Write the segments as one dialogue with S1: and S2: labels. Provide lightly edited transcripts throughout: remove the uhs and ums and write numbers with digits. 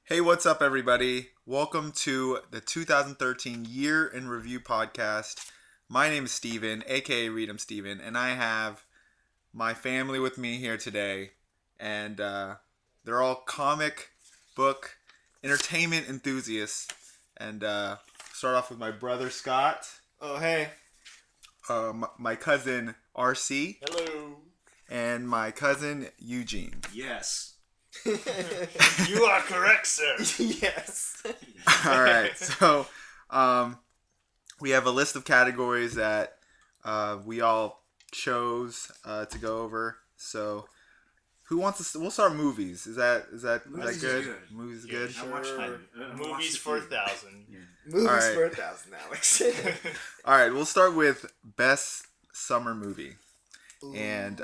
S1: Hey, what's up, everybody? Welcome to the 2013 Year in Review podcast. My name is Steven, aka Read 'em Steven, and I have my family with me here today. And they're all comic book entertainment enthusiasts. And start off with my brother Scott.
S2: Oh, hey.
S1: My cousin RC.
S3: Hello.
S1: And my cousin Eugene.
S3: Yes. You are correct, sir.
S2: Yes.
S1: All right, so we have a list of categories that we all chose to go over. So, who wants to? We'll start movies. Is that good? Movies
S3: Yeah,
S1: good.
S2: Sure.
S3: Movies for 1,000.
S2: Yeah. Movies
S1: All right.
S2: for 1,000, Alex.
S1: All right, we'll start with best summer movie.
S2: Ooh.
S1: And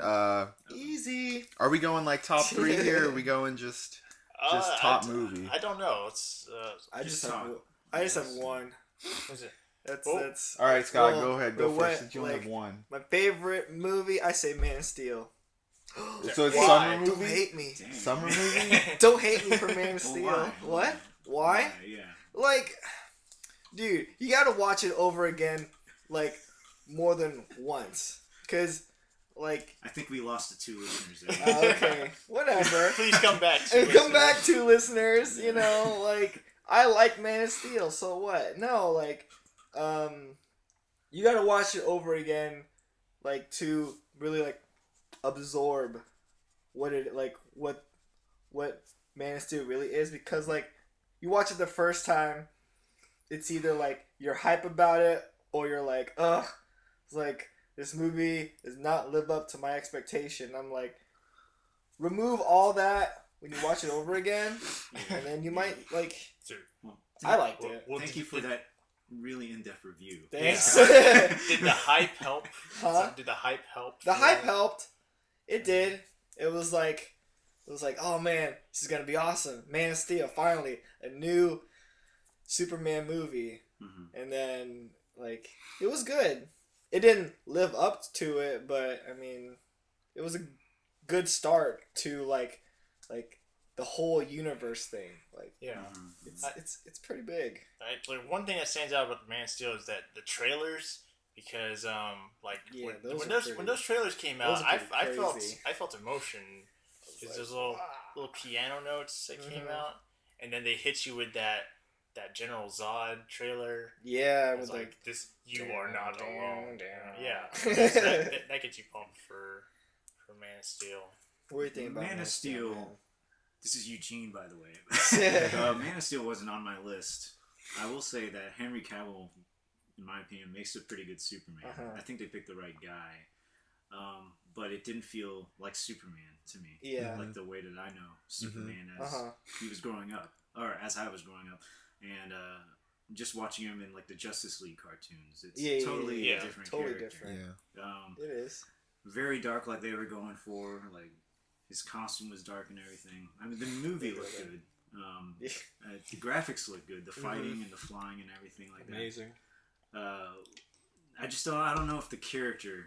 S2: Easy.
S1: are we going like top 3 here? Or are we going just top movie?
S3: I don't know. It's
S2: I just have one.
S3: What's it?
S2: That's
S1: All right, Scott,
S2: well,
S1: go ahead. Go
S2: but
S1: first.
S2: what,
S1: Since you only
S2: like,
S1: have one.
S2: my favorite movie. I say Man of Steel.
S1: So it's
S3: Why?
S1: summer movie.
S2: Don't hate me.
S4: Dang.
S1: Summer movie.
S2: Don't hate me for Man of
S4: Well,
S2: Steel.
S4: why?
S2: What? Why?
S4: Yeah.
S2: Like, dude, you gotta watch it over again, like, more than once. Cause, like,
S4: I think we lost the 2 listeners there.
S2: okay, whatever.
S3: Please come back.
S2: And come back to listeners, you know, like, I like Man of Steel, so what? No, like, you gotta watch it over again, like, to really, like, absorb what Man of Steel really is, because, like, you watch it the first time, it's either, like, you're hype about it, or you're like, ugh, it's like, this movie does not live up to my expectation. I'm like, remove all that when you watch it over again, and then you might, like,
S4: Well,
S2: I liked it.
S3: Well,
S4: thank you for that really in-depth review.
S2: Thanks.
S3: Did the hype help?
S2: Huh?
S3: Did the hype help?
S2: The hype helped. It did. It was like, oh man, this is gonna be awesome. Man of Steel, finally, a new Superman movie.
S4: Mm-hmm.
S2: And then, like, it was good. It didn't live up to it, but I mean, it was a good start to like the whole universe thing. Like,
S3: Yeah.
S4: Mm-hmm.
S2: it's pretty big.
S3: Like, one thing that stands out about Man of Steel is that the trailers, because like
S2: Yeah,
S3: when
S2: those are
S3: those trailers came
S2: those
S3: out,
S2: are pretty crazy.
S3: I felt emotion. Because those little piano notes that came out, and then they hit you with that General Zod trailer.
S2: Yeah,
S3: It's
S2: with
S3: like this, you are not
S2: down,
S3: alone.
S2: down.
S3: Yeah, that gets you pumped for Man of Steel.
S2: What do you think about
S4: Man of Steel?
S2: man?
S4: This is Eugene, by the way. Man of Steel wasn't on my list. I will say that Henry Cavill, in my opinion, makes a pretty good Superman.
S2: Uh-huh.
S4: I think they picked the right guy. But it didn't feel like Superman to me.
S2: Yeah.
S4: Like the way that I know Superman as
S2: Uh-huh.
S4: he was growing up, or as I was growing up. And just watching him in like the Justice League cartoons, it's totally
S3: yeah.
S4: a different
S2: Totally
S4: character.
S2: different.
S1: Yeah.
S2: It is.
S4: Very dark, like they were going for. Like his costume was dark and everything. I mean, the movie looked good. The graphics looked good. The fighting and the flying and everything like
S2: Amazing.
S4: that. I don't know if the character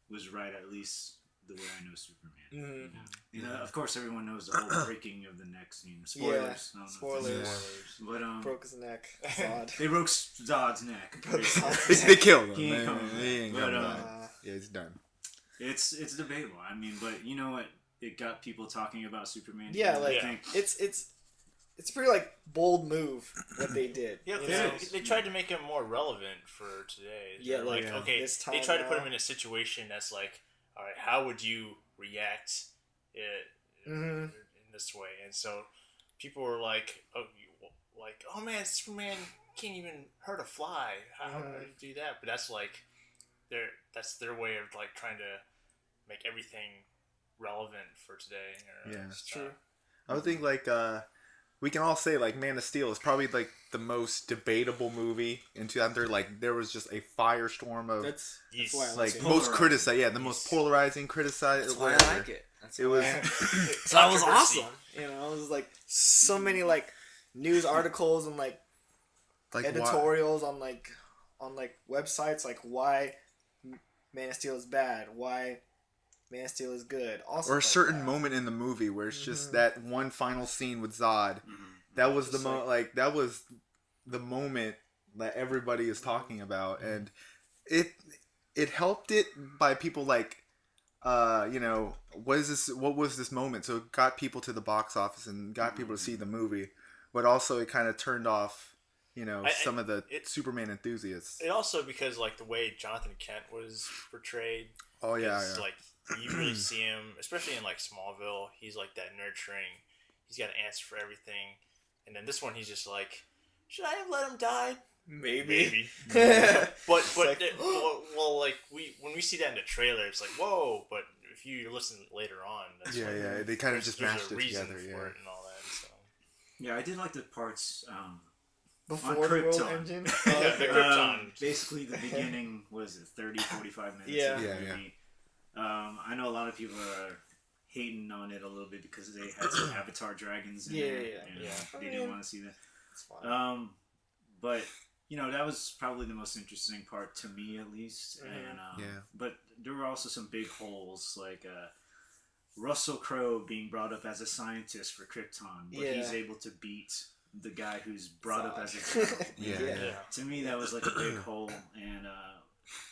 S4: was right. At least the way I know Superman.
S2: Mm-hmm.
S4: You know, of course, everyone knows the whole breaking of the neck scene. Spoilers.
S2: Yeah,
S4: I don't know if
S2: spoilers.
S4: that's- But
S2: Broke his neck. Zod.
S4: they broke Zod's neck.
S2: Broke
S1: They killed him.
S4: He ain't coming
S1: He ain't
S4: back.
S1: coming
S4: But,
S1: back. Yeah, he's done.
S4: It's debatable. I mean, but you know what? It got people talking about Superman.
S2: Yeah,
S4: I
S2: like
S4: think
S2: it's a pretty like bold move what they did.
S3: Yeah,
S2: you
S3: they,
S2: know?
S3: they tried to make him more relevant for today.
S2: Yeah,
S3: They're like,
S2: like,
S3: okay,
S2: this
S3: they
S2: time
S3: tried to put
S2: now.
S3: him in a situation that's like, all right, how would you react in this way? And so people were like, oh man, Superman can't even hurt a fly. How do you do that? But that's like that's their way of like trying to make everything relevant for today.
S1: Yeah.
S2: It's true.
S1: I would think like we can all say like Man of Steel is probably like the most debatable movie in 2003. Like there was just a firestorm of
S2: That's
S3: Yes.
S2: why I like
S1: like
S2: it.
S1: most criticized. Yeah, the most polarizing, criticized.
S2: That's why
S1: whatever.
S2: I like it. That's
S1: It
S2: why
S1: was.
S2: I- that was
S3: Controversy.
S2: awesome. You know, it was like so many like news articles and like
S1: Like
S2: editorials on like websites like why Man of Steel is bad, why Man of Steel is good. Also,
S1: or a certain moment in the movie where it's just that one final scene with Zod, that was the
S2: Just
S1: that was the moment that everybody is talking about, and it helped it by people like what was this moment? So it got people to the box office and got people to see the movie, but also it kind of turned off some of the Superman enthusiasts.
S3: It also because like the way Jonathan Kent was portrayed.
S1: Oh yeah.
S3: Like you really see him, especially in like Smallville. He's like that nurturing. He's got an answer for everything, and then this one he's just like, should I have let him die?
S2: Maybe.
S3: but
S2: like,
S3: like when we see that in the trailer, it's like whoa. But if you listen later on, that's
S1: they kind of just mashed it
S3: reason
S1: together,
S3: for it and all that. So.
S4: Yeah, I did like the parts
S2: before
S4: on
S2: the
S4: Krypton.
S2: World Engine.
S3: Yeah, the Krypton.
S4: Basically, the beginning was it 30, 45 minutes.
S2: Yeah.
S4: Of the
S1: Yeah,
S4: movie. I know a lot of people are hating on it a little bit because they had some Avatar dragons in there.
S3: Yeah.
S4: They didn't want to see that.
S2: It's fine.
S4: But that was probably the most interesting part to me, at least. And but there were also some big holes, like Russell Crowe being brought up as a scientist for Krypton, but he's able to beat the guy who's brought up as a general.
S1: Yeah.
S4: To me, that was like a big hole, and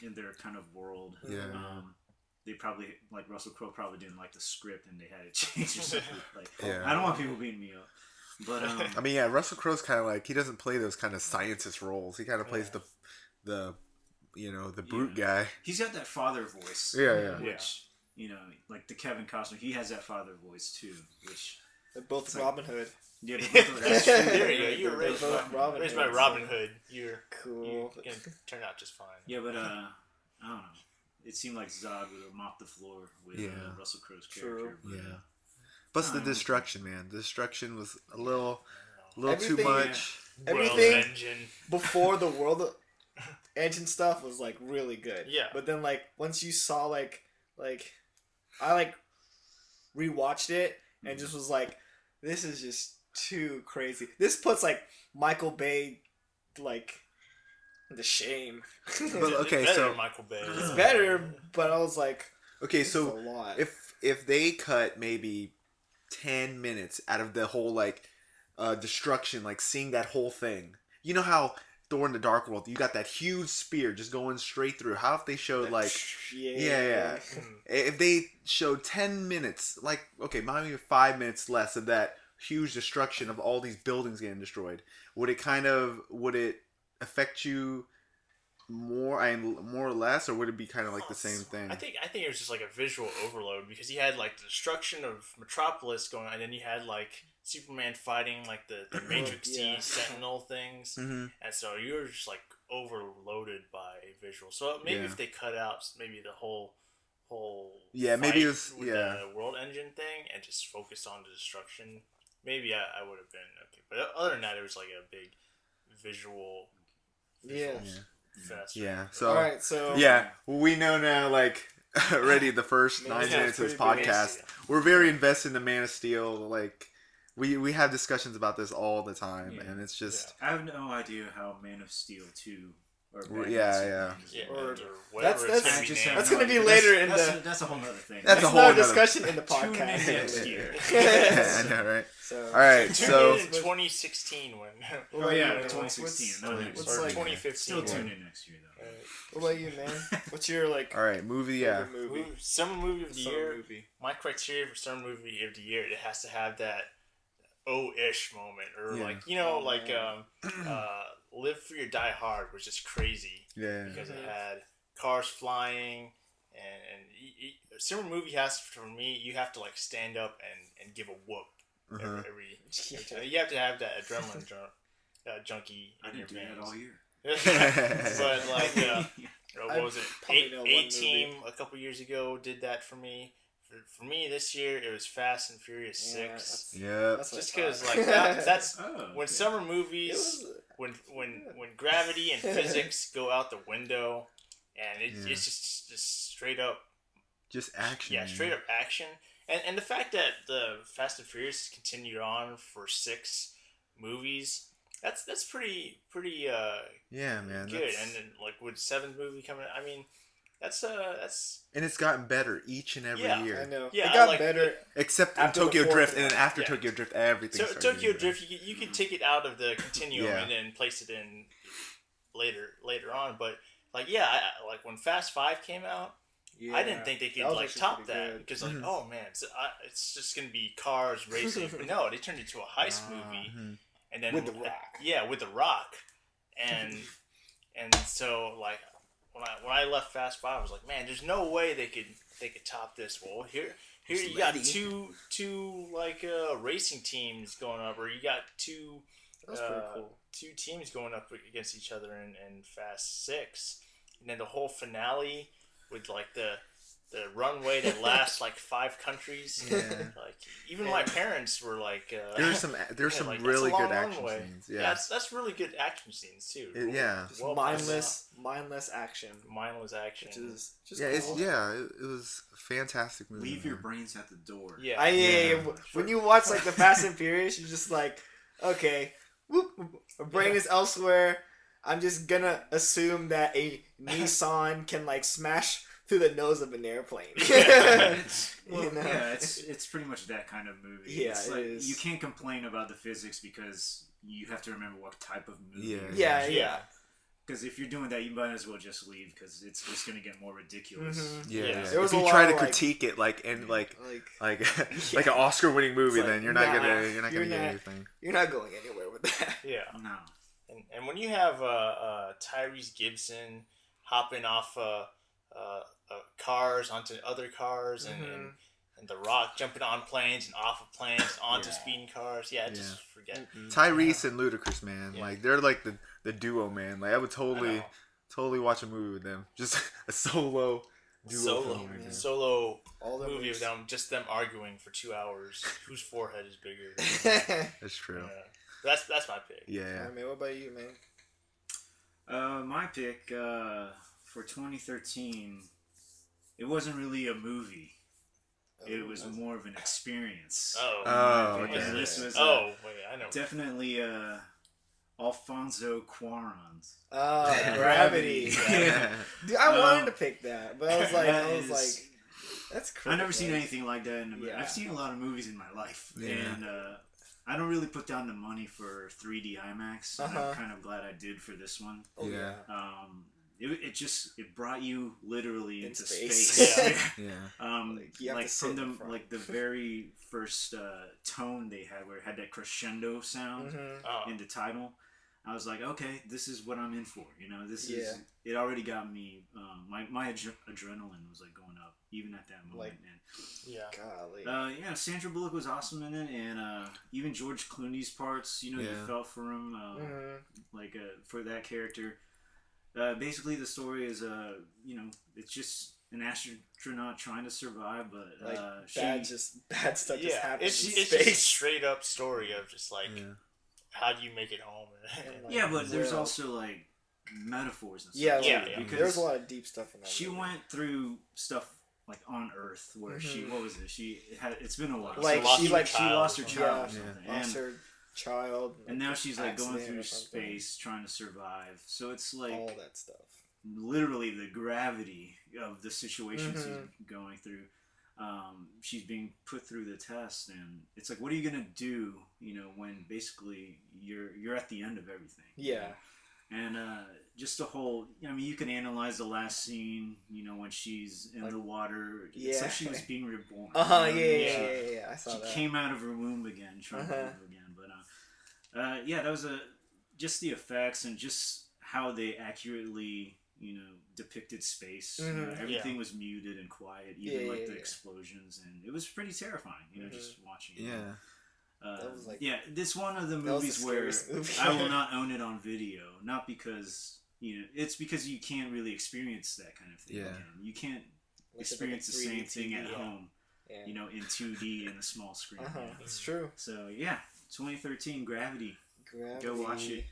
S4: in their kind of world.
S1: Yeah.
S4: They probably, like Russell Crowe, probably didn't like the script, and they had it changed or something. Like,
S1: Yeah.
S4: I don't want people beating me up, but
S1: I mean, yeah, Russell Crowe's kind of like, he doesn't play those kind of scientist roles. He kind of plays the brute guy.
S4: he's got that father voice.
S1: Yeah.
S4: Which like the Kevin Costner, he has that father voice too. Which
S2: They're both
S4: like-
S2: Robin Hood.
S4: yeah,
S3: That's true. There you go. You were
S2: They're
S3: raised
S2: both
S3: by
S2: Robin
S3: raised by
S2: Hoods.
S3: Robin Hood. You're
S2: Cool.
S3: gonna turn out just fine.
S4: yeah, but I don't know. It seemed like Zod would have mopped the floor with Russell Crowe's character.
S2: True.
S4: But,
S1: Plus the destruction, man. The destruction was a little too
S2: Everything-
S1: much.
S2: Everything
S3: World Engine.
S2: before the World Engine stuff was like really good.
S3: Yeah.
S2: But then like once you saw like I like rewatched it and just was like, this is just too crazy. This puts like Michael Bay like to shame.
S1: But, okay,
S3: It's better
S1: so-
S3: than Michael Bay.
S2: It's better, but I was like,
S1: Okay,
S2: this
S1: so
S2: is a lot.
S1: if they cut maybe 10 minutes out of the whole like destruction, like seeing that whole thing, you know how Thor in the Dark World, you got that huge spear just going straight through. How if they showed like yeah. If they showed 10 minutes, like okay, maybe 5 minutes less of that huge destruction of all these buildings getting destroyed, would it affect you more or less, or would it be kind of like the same thing?
S3: I think it was just like a visual overload because you had like the destruction of Metropolis going on, and then you had like Superman fighting like the Matrix T Sentinel things,
S1: Mm-hmm.
S3: and so you were just like overloaded by visual. So maybe if they cut out maybe the whole
S1: Yeah, maybe
S3: fight
S1: it was-
S3: with
S1: yeah.
S3: the World Engine thing and just focus on the destruction, maybe I would have been okay. But other than that, it was like a big visual
S2: Yeah.
S3: fest.
S1: Yeah. So
S2: All right, so
S1: yeah, we know now. Like already, the first 9
S2: Yeah,
S1: minutes of this
S2: it's pretty big.
S1: podcast, we're very invested in the Man of Steel. Like we have discussions about this all the time,
S4: Yeah.
S1: and it's just
S4: I have no idea how Man of Steel 2 or
S1: Well,
S4: Batman
S1: yeah,
S4: Superman is
S3: Yeah,
S4: going.
S2: Or-
S3: or whatever
S2: that's-
S3: it's gonna
S4: I
S3: be
S4: just
S3: named.
S4: have
S2: That's
S4: no
S2: gonna be
S4: idea.
S2: later in
S4: that's
S2: the-
S4: that's a whole other thing.
S1: That's
S2: that's
S1: a whole
S2: another
S1: nother-
S2: discussion in the
S4: Tune in
S2: podcast.
S4: next year.
S1: I know, right?
S2: So
S1: All right,
S3: Tune
S1: so
S3: in in 2016 when
S2: what
S4: Oh
S2: about
S4: yeah,
S2: you, man?
S4: 2016.
S2: What's,
S4: Another
S2: what's
S3: or
S2: like,
S3: 2015.
S4: Still
S3: when-
S4: tune in next year though.
S2: what about you, man? What's your like
S1: all right, movie. Yeah,
S2: favorite movie?
S3: Summer movie of the
S2: Summer
S3: year.
S2: movie.
S3: My criteria for summer movie of the year, it has to have that oh-ish moment, or
S1: Yeah.
S3: like Live Free or Die Hard was just crazy
S1: yeah.
S3: because it had cars flying, and summer movie has, for me, you have to like stand up and give a whoop
S1: Uh-huh.
S3: every time. You have to have that adrenaline junkie
S4: I
S3: in your
S4: didn't do that
S3: veins.
S4: all year.
S3: But like
S2: I
S3: what was it?
S2: probably know one
S3: A Team a couple years ago did that for me. For me this year, it was Fast and Furious 6.
S1: Yep.
S2: That's what
S3: Just
S2: I
S3: because
S2: thought.
S3: like that's
S4: Oh,
S3: when
S4: okay.
S3: summer
S2: It
S3: movies
S2: was,
S3: when gravity and physics go out the window, and it's just straight up
S1: Just action.
S3: yeah
S1: man.
S3: straight up action, and the fact that the Fast and Furious continued on for 6 movies. That's pretty
S1: Yeah, man.
S3: good,
S1: that's-
S3: and then like with 7th movie coming, I mean, that's
S1: And it's gotten better each and every year.
S2: I know.
S3: Yeah,
S2: it got
S3: like
S2: better.
S1: Except in
S2: after the
S1: Tokyo
S2: fourth
S1: Drift,
S2: one.
S1: and then after
S3: Yeah.
S1: Tokyo Drift, everything.
S3: So
S1: started
S3: Tokyo
S1: getting
S3: Drift, you can take it out of the continuum
S1: Yeah.
S3: and then place it in later on. But like like when Fast 5 came out,
S2: Yeah.
S3: I didn't think they could
S2: That was
S3: like
S2: actually
S3: top
S2: pretty
S3: that
S2: good.
S3: because like
S1: Mhm.
S3: oh man, it's just gonna be cars racing. But no, they turned it into a heist movie,
S1: Mhm.
S3: and then
S2: With The Rock.
S3: Yeah, with The Rock, and so like when I left Fast 5, I was like, man, there's no way they could top this. Well, here you got two like racing teams going up, or you got two.
S2: That was pretty cool.
S3: Two teams going up against each other in Fast 6, and then the whole finale with like the runway that lasts like 5 countries.
S1: Yeah.
S3: Like even my parents were like,
S1: There's some
S3: like,
S1: really
S3: that's a
S1: good
S3: long
S1: action
S3: runway.
S1: scenes. Yeah.
S3: That's really good action scenes too.
S1: Yeah.
S3: Well,
S2: mindless action.
S3: mindless action.
S2: Which is just
S1: Yeah,
S2: cool.
S1: it was a fantastic movie.
S4: Leave your
S1: man.
S4: brains at the door.
S3: Yeah.
S1: Yeah.
S2: When you watch like the Fast and Furious, you're just like, okay, whoop, my brain is elsewhere. I'm just gonna assume that a Nissan can like smash through the nose of an airplane.
S4: Well,
S2: You know?
S4: yeah, it's pretty much that kind of movie.
S2: Yeah,
S4: it's
S2: it
S4: like,
S2: is.
S4: You can't complain about the physics because you have to remember what type of movie.
S1: Yeah.
S4: it is.
S2: Yeah.
S4: Because if you're doing that, you might as well just leave because it's just gonna get more ridiculous.
S2: Mhm.
S1: Yeah.
S3: Yeah.
S2: There was
S1: If
S2: a
S1: you
S2: lot
S1: try
S2: of,
S1: to
S2: like-
S1: critique it like
S2: Like
S1: like an Oscar-winning movie,
S2: It's like,
S1: then you're not
S2: nah,
S1: gonna
S2: you're
S1: get
S2: not-
S1: anything.
S2: you're not going anywhere with that.
S3: Yeah.
S4: No.
S3: And when you have Tyrese Gibson hopping off cars onto other cars
S2: Mhm.
S3: and The Rock jumping on planes and off of planes onto
S4: Yeah.
S3: speeding cars, just forget.
S1: Tyrese and Ludacris, man,
S3: Yeah.
S1: like they're like the duo, man. Like I would
S3: I
S1: totally watch a movie with them. Just a solo duo film. Right
S2: yeah.
S1: there.
S3: Solo
S2: All the
S3: movie
S2: movies.
S3: of them arguing for 2 hours whose forehead is bigger.
S1: That's true.
S3: That's my pick.
S1: Yeah.
S2: Alright, man, what about you, man?
S4: My pick for 2013, it wasn't really a movie. It was more of an experience.
S1: Oh,
S3: What
S1: okay.
S3: is
S4: This
S3: it?
S4: was,
S3: wait, I know.
S4: Definitely Alfonso Cuarón's.
S2: Gravity.
S4: Yeah.
S2: Dude, I wanted
S4: Um,
S2: to pick that, but I was like, that's crazy.
S4: I've never seen anything like that.
S2: Yeah.
S4: I've seen a lot of movies in my life,
S1: Yeah.
S4: and I don't really put down the money for 3D IMAX. And
S2: Uh-huh.
S4: I'm kind of glad I did for this one.
S2: Oh,
S1: Yeah.
S4: It brought you literally
S2: In
S4: into
S2: space.
S4: space.
S1: Yeah.
S2: Like, you have to sit
S4: from
S2: in
S4: the
S2: front.
S4: the very first tone they had, where it had that crescendo sound
S2: Mm-hmm.
S3: Oh.
S4: in the title. I was like, okay, this is what I'm in for. You know, this
S2: Yeah.
S4: is. It already got me. My adrenaline was like going up even at that moment.
S2: Like-
S4: and
S3: Yeah.
S2: Golly.
S4: yeah, Sandra Bullock was awesome in it, and even George Clooney's parts. You know,
S1: Yeah.
S4: you felt for him,
S2: Mhm.
S4: for that character. Basically, the story is, it's just an astronaut trying to survive, but
S2: Like,
S4: she.
S2: bad stuff just
S3: Yeah,
S2: happens
S3: it's
S2: in
S3: just a
S2: space.
S3: straight up story of just like
S1: Yeah.
S3: how do you make it home?
S2: And, like,
S4: Yeah, but there's
S2: well,
S4: also like metaphors and stuff.
S2: Yeah,
S4: too,
S3: yeah.
S4: because
S2: There's a lot of deep stuff in that.
S4: she
S2: movie.
S4: went through stuff like on Earth where she
S2: Mhm.
S4: what was it? It's been a while.
S2: Like,
S3: lost
S2: she
S3: her
S2: like
S4: she
S3: child
S4: lost her
S3: or
S4: child
S2: something.
S4: or
S1: Yeah.
S4: something,
S2: lost her child,
S4: and now she's like going
S2: accident
S4: through
S2: or something.
S4: space trying to survive. So it's like
S2: all that stuff.
S4: literally the gravity of the situation
S2: Mhm.
S4: she's going through. She's being put through the test, and it's like, what are you gonna do? You know, when basically you're at the end of everything.
S2: Yeah.
S4: And just the whole, I mean, you can analyze the last scene. You know, when she's in
S2: Like-
S4: the water. It's
S2: Yeah.
S4: like she was being reborn.
S2: Uh huh.
S4: you know?
S2: Yeah. I saw
S4: She
S2: that.
S4: came out of her womb again, trying to
S2: Uh-huh.
S4: live again. But yeah, that was just the effects and just how they accurately, depicted space.
S2: Mhm.
S4: Everything was muted and quiet, even
S2: Yeah,
S4: like
S2: yeah,
S4: the
S2: yeah.
S4: explosions, and it was pretty terrifying.
S2: Mhm.
S4: Just watching. It.
S1: Yeah.
S2: That was like-
S4: yeah, this one of the
S2: that was the
S4: movies where
S2: scariest movie.
S4: I will not own it on video, not because it's because you can't really experience that kind of thing.
S1: Yeah.
S4: Again. You can't
S2: Unless it's like a
S4: experience the
S2: 3D
S4: same thing at
S2: TV.
S4: home,
S2: Yeah.
S4: in 2D in a small screen.
S2: Uh huh.
S4: you know?
S2: It's true.
S4: So yeah, 2013 Gravity.
S2: Gravity.
S4: Go watch it.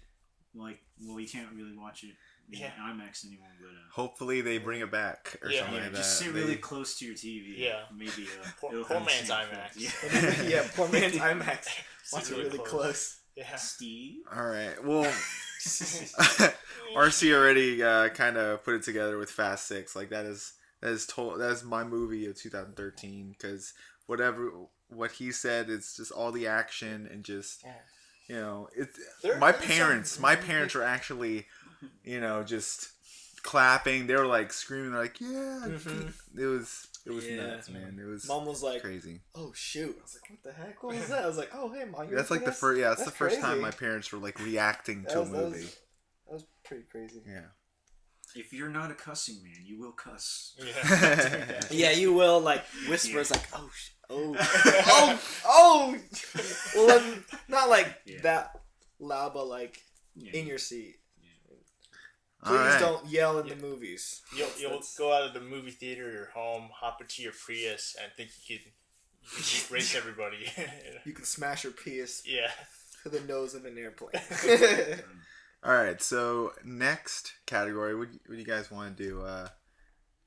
S4: You can't really watch it in
S3: Yeah.
S4: IMAX anymore, but
S1: Hopefully they bring it back or
S3: Yeah.
S1: something
S4: yeah,
S1: like
S4: just
S1: that.
S4: sit really close to your TV.
S3: Yeah.
S4: Maybe
S3: Poor
S4: it'll have the
S3: man's
S4: same
S3: IMAX.
S4: effect.
S2: Yeah, poor man's IMAX.
S3: Sit
S2: Watch it really close.
S3: Yeah.
S4: Steve.
S1: All right. Well, RC already kind of put it together with Fast Six. Like that is my movie of 2013 because what he said is just all the action and just my parents are actually just clapping. They were like screaming, like it was nuts, man. It was
S2: Mom was like
S1: crazy.
S2: Oh shoot! I was like, what the heck? What was that? I was like, oh hey mom.
S1: That's like the first that's the first time my parents were like reacting to a movie.
S2: That was pretty crazy.
S1: Yeah.
S4: If you're not a cussing man, you will cuss.
S3: Yeah.
S2: Yeah, you will like whispers like oh. Well, not like that loud, but like in your seat. Please don't yell in the movies.
S3: You'll go out of the movie theater or your home, hop into your Prius, and think you can race everybody.
S2: You can smash your Prius to the nose of an airplane.
S1: All right, so next category, what do you guys want to do?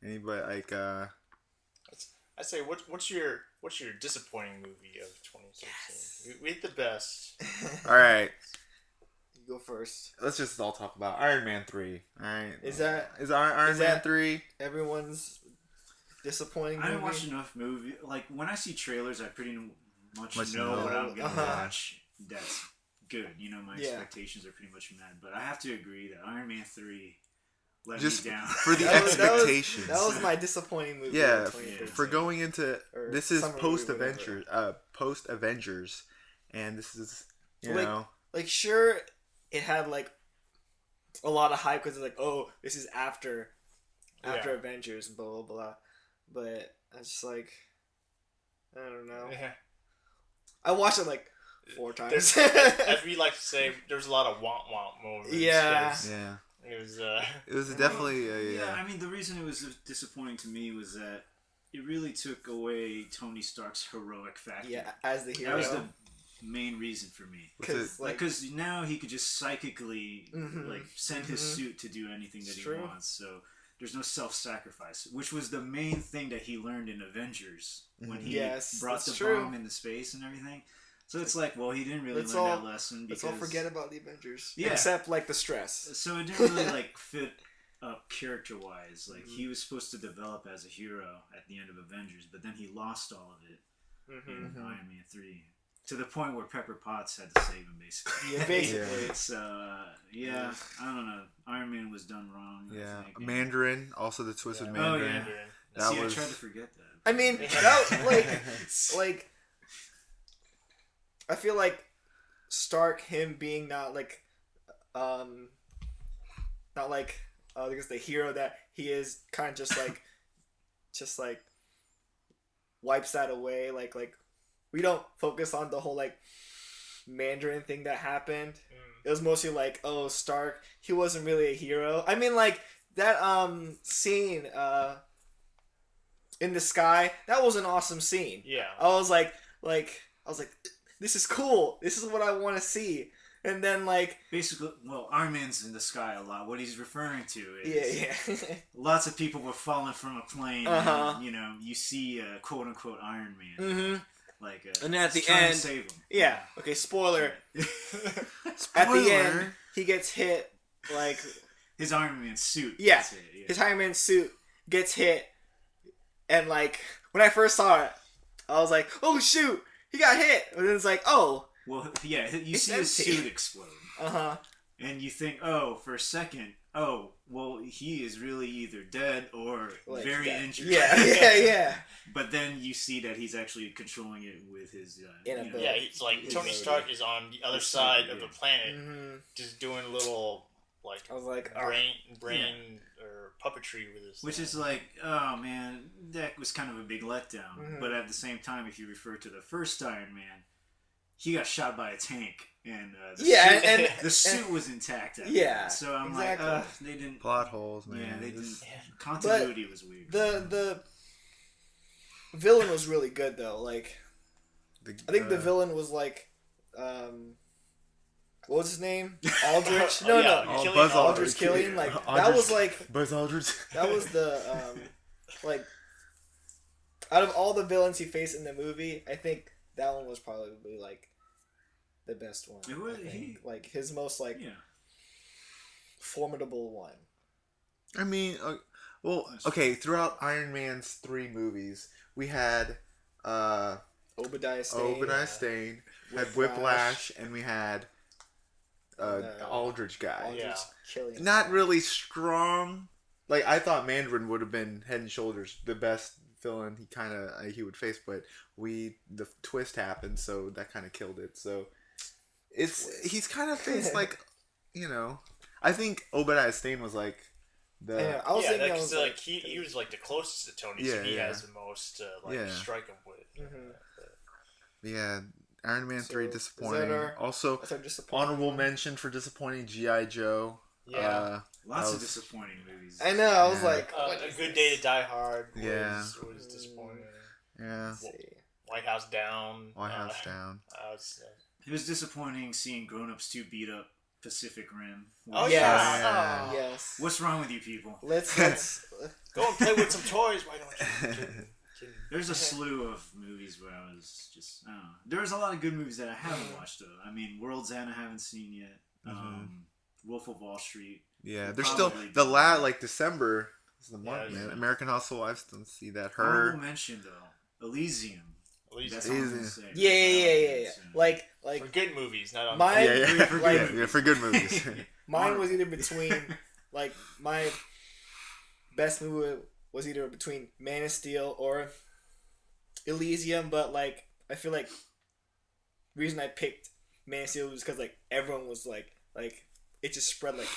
S1: Anybody like?
S3: I say, what's your disappointing movie of 2016? Yes. We hit the best.
S1: All right.
S2: Go first.
S1: Let's just all talk about Iron Man 3. All right.
S2: Is
S1: Iron Man 3
S2: everyone's disappointing movie?
S4: I don't watch enough movie. Like when I see trailers, I pretty much know what I'm gonna watch. That's good. My expectations are pretty much met. But I have to agree that Iron Man 3 let me down.
S1: For the expectations.
S2: That was my disappointing movie.
S1: Yeah, for going into this is post Avengers, and this is
S2: like sure. It had like a lot of hype because it's like, oh, this is after Avengers and blah blah blah. But I just like, I don't know.
S3: Yeah.
S2: I watched it like 4 times.
S3: As we like to say, there's a lot of womp moments.
S2: Yeah.
S3: It was
S1: definitely
S4: I mean, the reason it was disappointing to me was that it really took away Tony Stark's heroic factor.
S2: Yeah, as the hero.
S4: That was the main reason for me, because now he could just psychically send his suit to do anything that he wants, so there's no self-sacrifice, which was the main thing that he learned in Avengers when he brought the bomb into space and everything. So it's like, well, he didn't really learn that lesson because
S2: let's all forget about the Avengers,
S4: yeah,
S2: except like the stress.
S4: So it didn't really fit up character-wise. Like he was supposed to develop as a hero at the end of Avengers, but then he lost all of it in Iron Man 3. To the point where Pepper Potts had to save him, basically.
S2: Yeah, basically.
S4: So, I don't know. Iron Man was done wrong.
S1: Yeah. Mandarin, also the twist with
S4: Mandarin.
S1: Mandarin.
S4: I tried to forget that.
S2: I mean, like, I feel like Stark, him being not like I guess the hero that he is, kind of just like wipes that away. Like we don't focus on the whole like Mandarin thing that happened. It was mostly like, oh, Stark, he wasn't really a hero. I mean, like that scene in the sky, that was an awesome scene.
S3: Yeah.
S2: I was like this is cool. This is what I want to see. And then like
S4: basically, well, Iron Man's in the sky a lot. What he's referring to is lots of people were falling from a plane. And, you see quote unquote Iron Man. Mm-hmm. Like,
S2: and then at the end,
S4: save him.
S2: Yeah. Okay. Spoiler. At the end, he gets hit. Like
S4: his Iron Man suit.
S2: Yeah. His Iron Man suit gets hit, and like when I first saw it, I was like, "Oh shoot, he got hit!" And then it's like, "Oh."
S4: Well, yeah. You see his suit explode. And you think, oh, for a second, oh, well, he is really either dead or like very injured.
S2: Yeah.
S3: But
S4: then you see that he's actually controlling it with his...
S3: it's like Tony Stark is on the other side of the planet, just doing a little, like,
S2: I was like,
S3: brain or puppetry with his...
S4: Which is like, oh, man, that was kind of a big letdown. But at the same time, if you refer to the first Iron Man, he got shot by a tank. And the suit was intact. So I'm like, they didn't
S1: plot holes, man.
S4: Yeah, they didn't. Continuity was weird.
S2: The villain was really good though. Like, I think the villain was like, what was his name? Aldrich?
S1: Buzz
S2: Aldrich Killian. Like that was like
S1: Buzz Aldrich.
S2: That was the like out of all the villains he faced in the movie, I think that one was probably like the best one.
S4: It was
S2: like his most like formidable one.
S1: I mean, well, okay. Throughout Iron Man's 3 movies, we had
S2: Obadiah Stane.
S1: had Whiplash, and we had Aldrich guy.
S2: Aldrich killing.
S1: Not really strong. Like, I thought Mandarin would have been head and shoulders the best villain he would face, but the twist happened, so that kind of killed it. So he's kind of faced like, I think Obadiah Stane was like the
S3: he was like the closest to Tony, so he has the most to strike him with.
S1: Yeah, Iron Man 3 disappointing. Also, honorable mention for disappointing G.I. Joe.
S3: Yeah.
S4: Lots of disappointing movies.
S2: I know. I was like,
S3: A Good Day to Die Hard was disappointing.
S1: Yeah.
S3: White House Down.
S4: It was disappointing seeing Grown Ups 2 beat up Pacific Rim.
S3: Oh,
S2: yes. Yes.
S4: What's wrong with you people?
S2: Let's
S3: go and play with some toys. Why don't you?
S4: There's a slew of movies where I was just, I don't know. There's a lot of good movies that I haven't watched, though. I mean, World's End I haven't seen yet. Wolf of Wall Street.
S1: Yeah, there's still December is the month, man. American Hustle, I still see that.
S4: Honorable mention though, Elysium. That's all I'm gonna say.
S2: Yeah. Like
S3: for good movies, not on
S2: mine.
S1: For good movies.
S2: Mine was either between my best movie was either between Man of Steel or Elysium, but I feel like the reason I picked Man of Steel was because everyone was like it just spread like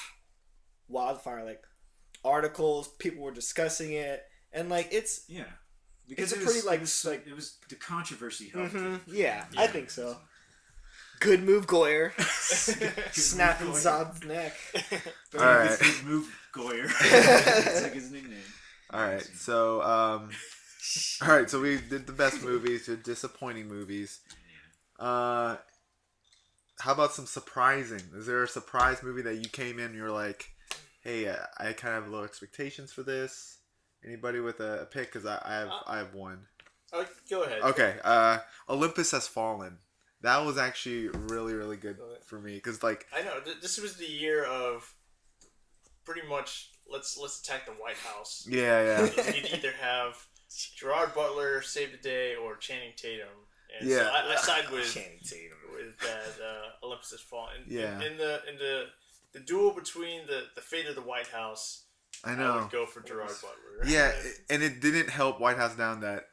S2: wildfire, articles, people were discussing it, and it's
S4: because
S2: it's a pretty
S4: it was the controversy helped.
S2: Yeah, I think so. Good move, Goyer. Snapping Zod's neck.
S1: All right.
S4: Good move, Goyer. That's his nickname.
S1: All right, so we did the best movies, the disappointing movies. How about some surprising? Is there a surprise movie that you came in and you're like, hey, I kind of have low expectations for this? Anybody with a pick? Because I have one.
S3: Go ahead.
S1: Okay, Olympus Has Fallen. That was actually really, really good for me. Because,
S3: I know, this was the year of pretty much, let's attack the White House.
S1: Yeah.
S3: You'd either have Gerard Butler save the day or Channing Tatum. And so I side with
S2: Channing Tatum
S3: with that Olympus Has Fallen.
S1: Yeah.
S3: In the duel between the fate of the White House,
S1: I know.
S3: I would go for Gerard Butler.
S1: Yeah, and it didn't help White House Down that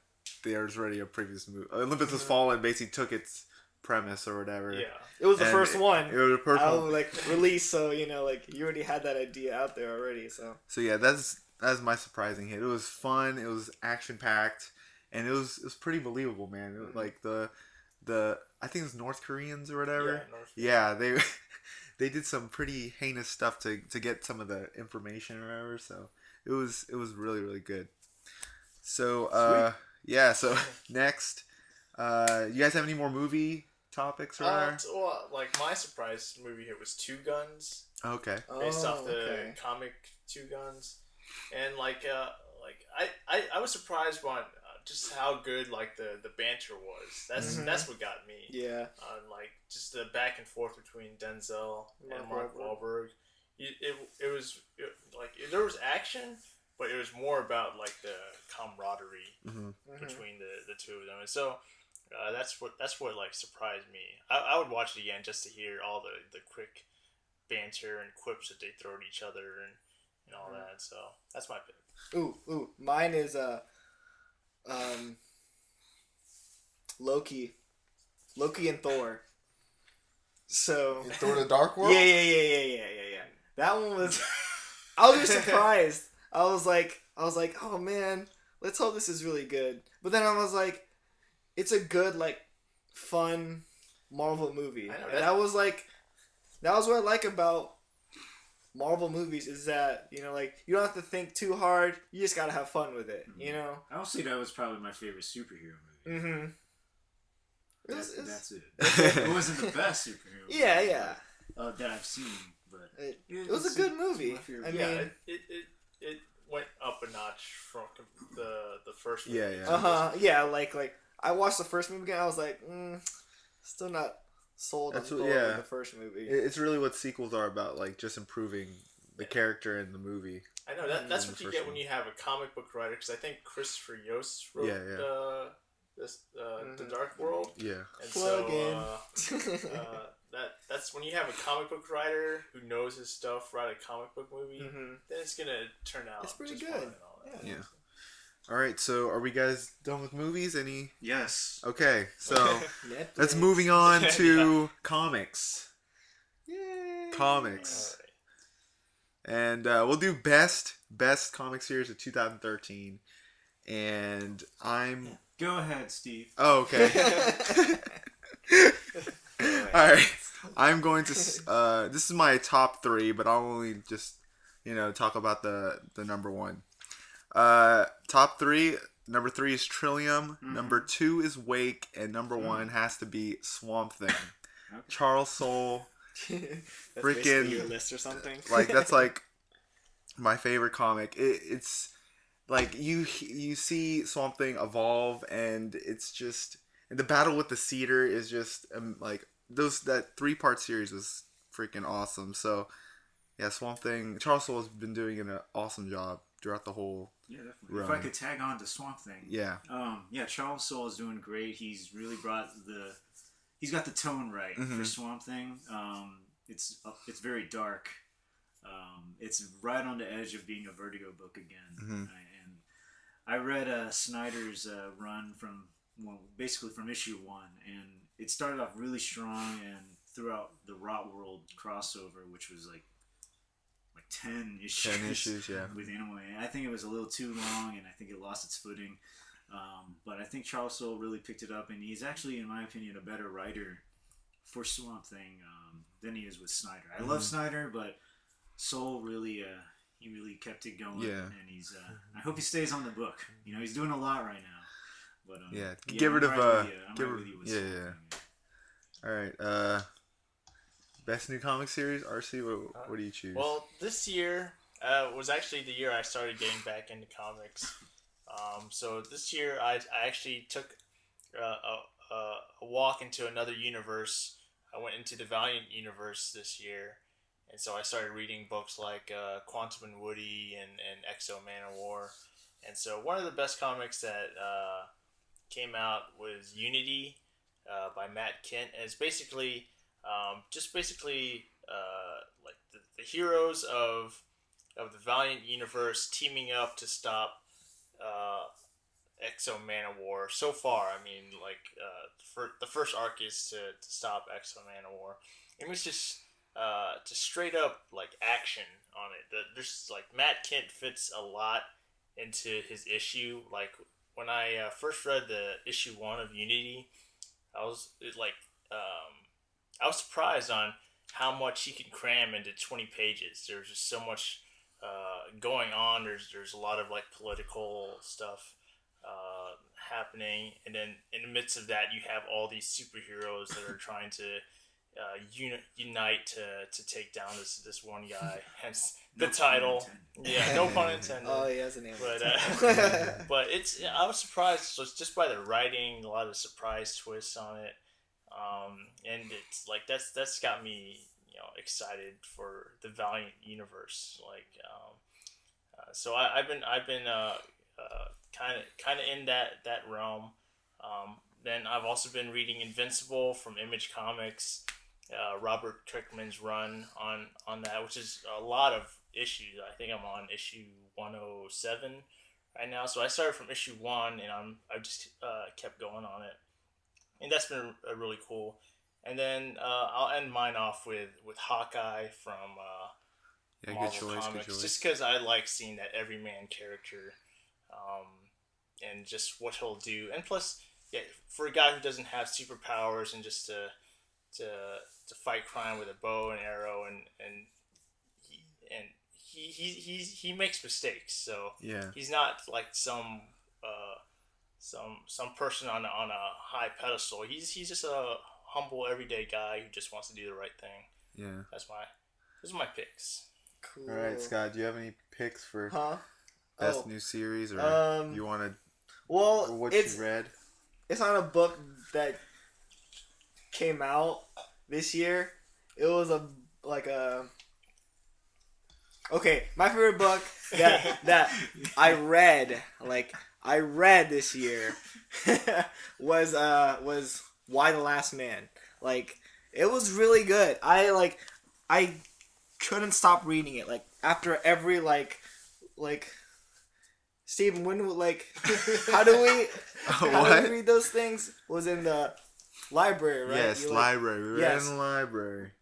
S1: there was already a previous movie. Olympus Has Fallen basically took its premise or whatever.
S3: Yeah.
S2: It was the first one.
S1: It was the first one.
S2: Release, so you already had that idea out there already. So
S1: yeah, that's my surprising hit. It was fun. It was action packed, and it was pretty believable, man. It was the I think it was North Koreans or whatever. Yeah, they did some pretty heinous stuff to get some of the information or whatever. So it was really, really good. So so next, you guys have any more movie topics or whatever?
S3: Well, my surprise movie here was Two Guns.
S1: Okay.
S3: Based off the comic Two Guns, and I was surprised by just how good the banter was. That's what got me.
S2: Yeah.
S3: Just the back and forth between Denzel and Mark Wahlberg. It was there was action, but it was more about the camaraderie between the two of them, and so that's what surprised me. I would watch it again just to hear all the quick banter and quips that they throw at each other and all that. So that's my pick.
S2: Ooh, mine is Loki and Thor. So
S1: Thor: The Dark World.
S2: Yeah. That one was. I was just surprised. I was like, oh man, let's hope this is really good. But then I was like, it's a good fun Marvel movie, and that was what I like about Marvel movies is that you don't have to think too hard. You just gotta have fun with it.
S4: I'll say that was probably my favorite superhero movie. That's it. It wasn't the best superhero movie.
S2: Yeah.
S4: That I've seen, but
S2: it was a good movie. I mean,
S3: it went up a notch from the first movie.
S2: Yeah. I watched the first movie again. I was like, still not sold on the first movie.
S1: It's really what sequels are about, just improving the character in the movie.
S3: I know that's what you get when you have a comic book writer, because I think Christopher Yost wrote the Dark World.
S1: Yeah.
S3: And that's when you have a comic book writer who knows his stuff write a comic book movie, then it's gonna turn out.
S2: It's pretty
S3: just
S2: good.
S3: fine and all that.
S1: Yeah. All right, so are we guys done with movies? Any?
S4: Yes.
S1: Okay, so let's moving on to comics.
S2: Yay!
S1: Comics. And we'll do best comic series of 2013. And I'm...
S4: Go ahead, Steve.
S1: Oh, okay. Alright. I'm going to... this is my top 3, but I'll only just, talk about the number 1. Top 3... Number 3 is Trillium. Number 2 is Wake. And number 1 has to be Swamp Thing.
S4: Okay.
S1: Charles Soule...
S2: That's
S1: freaking
S2: your list or something.
S1: Like that's like my favorite comic. It's like you see Swamp Thing evolve, and it's just, and the battle with the cedar is just like that 3-part series was freaking awesome. So yeah, Swamp Thing. Charles Soule has been doing an awesome job throughout the whole.
S4: Yeah, definitely.
S1: run.
S4: If I could tag on to Swamp Thing.
S1: Yeah.
S4: Charles Soule is doing great. He's really brought he's got the tone right for Swamp Thing. It's very dark. It's right on the edge of being a Vertigo book again. And I read Snyder's run basically from issue 1, and it started off really strong, and throughout the Rot World crossover, which was like 10 issues.
S1: 10 issues, yeah.
S4: With Animal. I think it was a little too long, and I think it lost its footing. But I think Charles Soule really picked it up, and he's actually, in my opinion, a better writer for Swamp Thing than he is with Snyder. I love Snyder, but Soule really, he really kept it going.
S1: Yeah.
S4: And he's, I hope he stays on the book. He's doing a lot right now. But
S1: get rid of
S4: I'm right with you with Swamp Thing.
S1: All right. Best new comic series, RC. What do you choose?
S3: Well, this year was actually the year I started getting back into comics. So this year I actually took a walk into another universe. I went into the Valiant universe this year, and so I started reading books like Quantum and Woody and Exo Man of War. And so one of the best comics that came out was Unity by Matt Kent. And it's basically like the heroes of the Valiant universe teaming up to stop Exo Man of War. So far, I mean, the first arc is to stop Exo Man of War. It was just straight up like action on it. There's like Matt Kent fits a lot into his issue. Like when I first read the issue 1 of Unity, I was surprised on how much he can cram into 20 pages. There's just so much going on. There's a lot of like political stuff happening, and then in the midst of that, you have all these superheroes that are trying to unite to take down this one guy. Hence the title. Yeah, no pun intended.
S2: Oh, he has a name.
S3: But but I was surprised just by the writing, a lot of surprise twists on it. And it's like that's got me excited for the Valiant universe. Like so I've been kind of in that realm. Then I've also been reading Invincible from Image Comics, Robert Kirkman's run on that, which is a lot of issues. I think I'm on issue 107 right now. So I started from issue 1, and I just kept going on it. And that's been really cool. And then I'll end mine off with Hawkeye from Marvel Comics, just because I like seeing that everyman character, and just what he'll do. And plus, yeah, for a guy who doesn't have superpowers and just to fight crime with a bow and arrow, and he makes mistakes. So
S1: yeah,
S3: he's not like some person on a high pedestal. He's just a humble everyday guy who just wants to do the right thing.
S1: Yeah.
S3: Those are my picks.
S2: Cool.
S1: All right, Scott, do you have any picks for best new series, or you want to?
S2: Well,
S1: or what you read?
S2: It's not a book that came out this year. It was Okay, my favorite book that I read this year was Why the Last Man. Like, it was really good. I couldn't stop reading it. Like, after every like Steven, how do we read those things? Was in the library, right?
S1: Yes, library. We were in the library.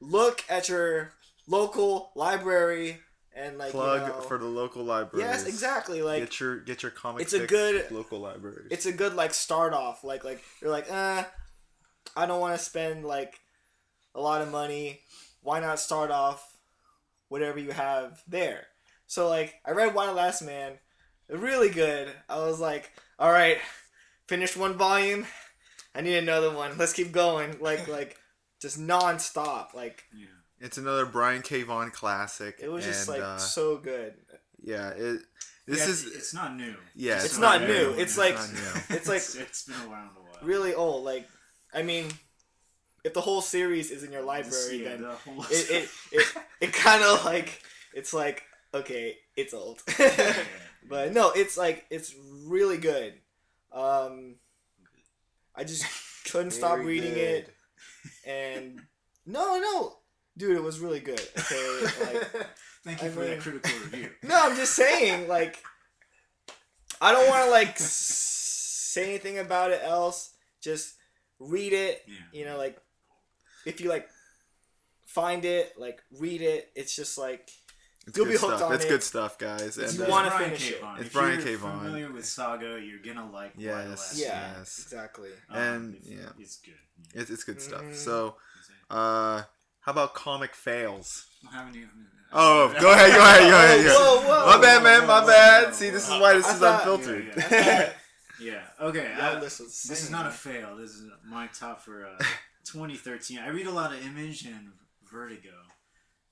S2: Look at your local library and
S1: plug for the local library.
S2: Yes, exactly. Like,
S1: get your comic.
S2: It's a good
S1: local library.
S2: It's a good start off. Like you're like, I don't want to spend a lot of money. Why not start off whatever you have there? So I read Why the Last Man. Really good. I was like, all right, finished one volume. I need another one. Let's keep going. Just nonstop.
S1: It's another Brian K. Vaughan classic.
S2: It was just so good.
S1: Yeah,
S4: it's not new.
S1: Yeah,
S2: it's not new. It's
S1: not new.
S4: It's been around a while.
S2: Really old. I mean, if the whole series is in your library, then it kind of it's okay, it's old. But no, it's really good. I just couldn't stop reading it, and no, dude, it was really good. Okay,
S4: thank you for that critical review.
S2: No, I'm just saying, I don't want to say anything about it else. Just read it.
S4: Yeah.
S2: You know, if you find it, read it. It's just you'll be hooked on it.
S1: It's good stuff, guys.
S2: And
S1: you
S2: want to finish it.
S1: It's Brian K. Vaughan.
S4: If you're familiar with Saga, you're gonna like Why the Last Man.
S2: Yes, exactly.
S1: And
S4: it's good.
S1: It's good stuff. So, how about comic fails?
S4: Haven't you?
S1: Oh, go ahead.
S2: Whoa.
S1: My bad, man. My bad. See, this is why this is unfiltered.
S4: Yeah. Okay.
S2: This
S4: is not a fail. This is my top for 2013. I read a lot of Image and Vertigo.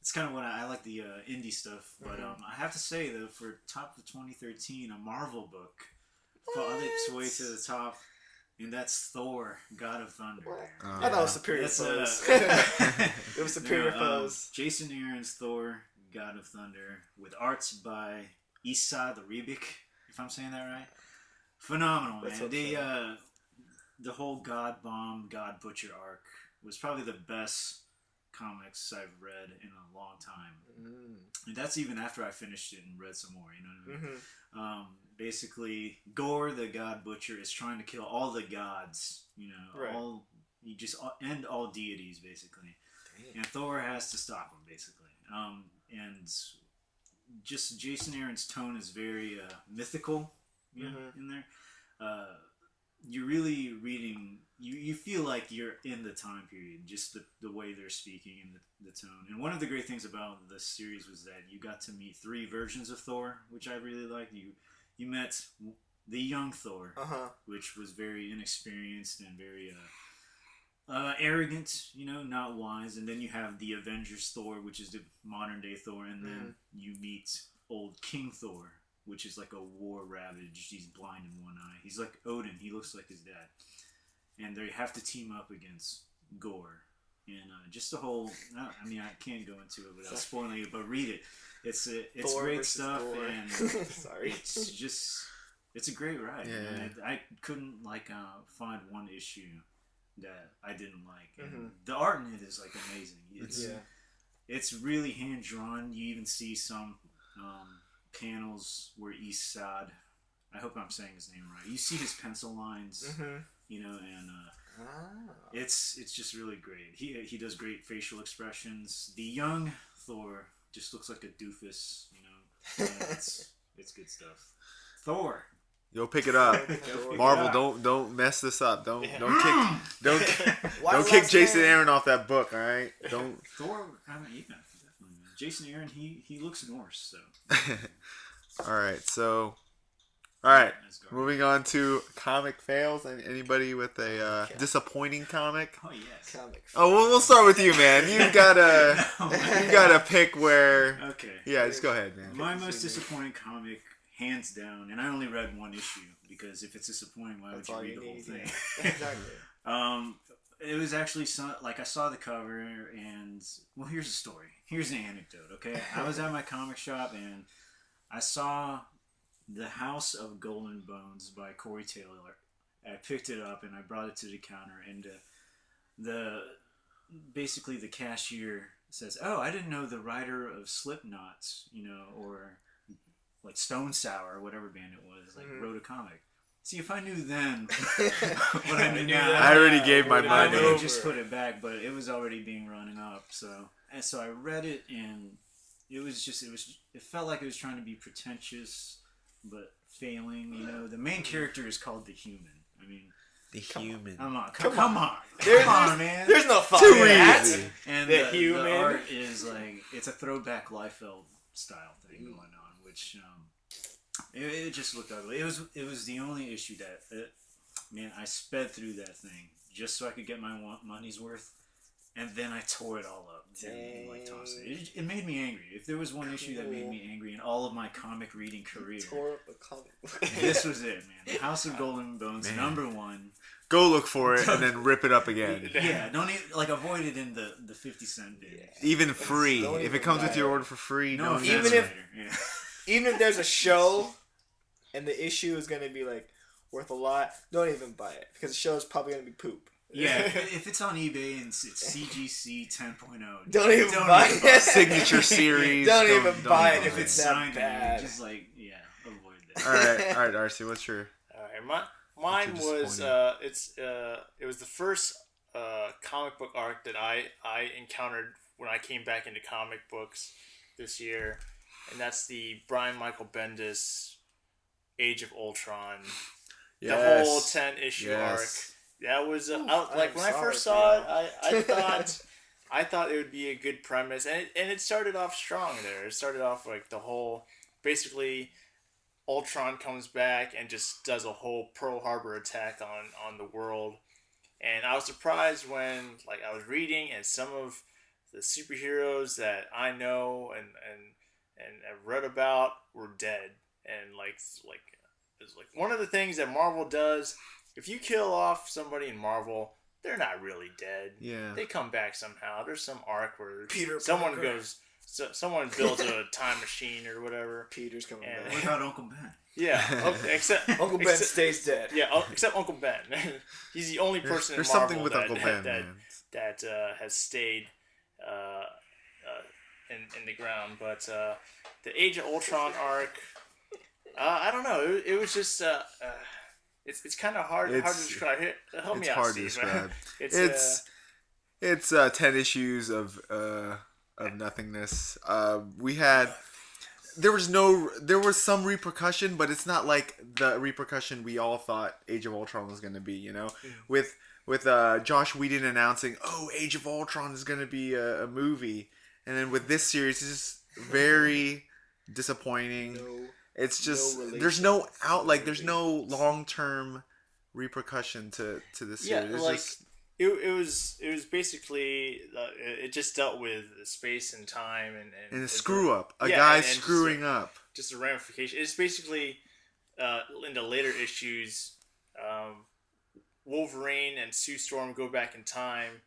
S4: It's kind of what I like, the indie stuff. But I have to say, though, for top of 2013, a Marvel book fought its way to the top, and that's Thor, God of Thunder.
S2: I thought it was Superior Foes. It was Superior Foes.
S4: Jason Aaron's Thor, God of Thunder, with arts by Issa the Rebic, if I'm saying that right. Phenomenal, man. The whole God Bomb, God Butcher arc was probably the best comics I've read in a long time. And that's even after I finished it and read some more, you know what I mean? Basically, Gore, the God Butcher, is trying to kill all the gods, you know, you just end all deities, basically. Damn. And Thor has to stop him, basically. And just Jason Aaron's tone is very mythical, you know, in there. You're really reading, you feel like you're in the time period, just the way they're speaking and the tone. And one of the great things about this series was that you got to meet 3 versions of Thor, which I really liked. You met the young Thor, which was very inexperienced and very arrogant, you know, not wise. And then you have the Avengers Thor, which is the modern day Thor. And then you meet old King Thor, which is like a war-ravaged, he's blind in one eye. He's like Odin, he looks like his dad. And they have to team up against Gore. And just the whole, I mean, I can't go into it without spoiling it, but read it. It's
S2: Thor
S4: great stuff,
S2: Gore.
S4: And
S2: Sorry.
S4: it's a great ride.
S1: Yeah.
S4: And I couldn't find one issue that I didn't like. And the art in it is amazing. It's really hand-drawn. You even see some panels where East Side, I hope I'm saying his name right, you see his pencil lines, you know, and it's just really great. He does great facial expressions. The young Thor just looks like a doofus, you know. It's good stuff. Thor.
S1: You'll pick it up. Marvel, don't mess this up. Don't kick Jason Aaron off that book. All right, don't.
S4: Thor, definitely, man. Jason Aaron, he looks Norse, so.
S1: All right. Moving on to comic fails. Anybody with a disappointing comic?
S4: Oh yes.
S2: Comic.
S1: Oh, we'll start with you, man. You gotta pick where.
S4: Okay.
S1: Yeah, just go ahead, man.
S4: My most disappointing comic, hands down, and I only read one issue because if it's disappointing, why would you read the whole thing?
S2: Exactly.
S4: It was actually I saw the cover and here's the story. here's an anecdote, okay? I was at my comic shop and I saw The House of Golden Bones by Corey Taylor. I picked it up and I brought it to the counter, and basically the cashier says, "Oh, I didn't know the writer of Slipknot, or like Stone Sour or whatever band it was, wrote a comic." See, if I knew then what I knew now,
S1: I already gave my
S4: I
S1: money.
S4: would have just put it back, but it was already being run up. So I read it, and it felt like it was trying to be pretentious, but failing. The main character is called the Human. I mean,
S1: the Human.
S4: Come on, man.
S2: There's no fun
S1: Too
S2: in that.
S1: easy.
S4: And
S3: The
S4: the
S3: Human.
S4: art is like, it's a throwback Liefeld style thing going on, which it just looked ugly. It was the only issue that man, I sped through that thing just so I could get my money's worth, and then I tore it all up and like tossed it. It made me angry. If there was one issue that made me angry in all of my comic reading career,
S2: Tore up a comic.
S4: this was it, man. The House of Golden Bones, #1.
S1: Go look for it and then rip it up again.
S4: Yeah, don't even, avoid it in the 50-cent bin.
S2: Yeah.
S1: Even free.
S2: Don't
S1: If
S2: even
S1: it comes
S2: buy
S1: with your
S2: it.
S1: order for free,
S4: No,
S1: don't
S2: even
S1: do
S2: if-
S1: it.
S2: Even if there's a show and the issue is gonna be like worth a lot, don't even buy it because the show is probably gonna be poop.
S4: Yeah, if it's on eBay and it's CGC 10.0,
S2: Don't even buy it.
S1: Signature series.
S2: Don't even buy it
S1: buy
S2: if it's that
S4: signed,
S2: bad.
S4: just avoid that.
S1: All right, Darcy, what's your?
S3: All right, mine was it was the first comic book arc that I encountered when I came back into comic books this year, and that's the Brian Michael Bendis Age of Ultron.
S1: Yes.
S3: The whole 10-issue arc.
S1: Yes.
S3: That was
S2: I'm
S3: when I first saw it, I thought it would be a good premise, and it started off strong there. It started off like the whole, basically, Ultron comes back and just does a whole Pearl Harbor attack on the world, and I was surprised when I was reading and some of the superheroes that I know and have read about were dead, and it's like one of the things that Marvel does. If you kill off somebody in Marvel, they're not really dead.
S1: Yeah.
S3: They come back somehow. There's some arc where
S2: Peter
S3: someone
S2: Parker.
S3: someone builds a time machine or whatever.
S2: Peter's coming
S3: And-
S2: back.
S4: What about Uncle Ben?
S3: Yeah, except
S2: Uncle Ben stays dead.
S3: Yeah, except Uncle Ben. He's the only person
S1: There's
S3: in Marvel
S1: something with
S3: that,
S1: Uncle Ben,
S3: that,
S1: man.
S3: that has stayed in the ground. But the Age of Ultron arc, I don't know. It was just it's kind of hard to describe. Help me
S1: It's
S3: out,
S1: hard
S3: Steve.
S1: to describe.
S3: It's
S1: 10 issues of nothingness. There was some repercussion, but it's not like the repercussion we all thought Age of Ultron was going to be. With Josh Whedon announcing, Age of Ultron is going to be a movie, and then with this series, it's just very disappointing. It's just there's no there's no long-term repercussion to the series.
S3: Yeah,
S1: It's just,
S3: it was basically it just dealt with space and time and
S1: a screw up, a
S3: yeah,
S1: guy
S3: and
S1: screwing up.
S3: Just a ramification. It's basically in the later issues, Wolverine and Sue Storm go back in time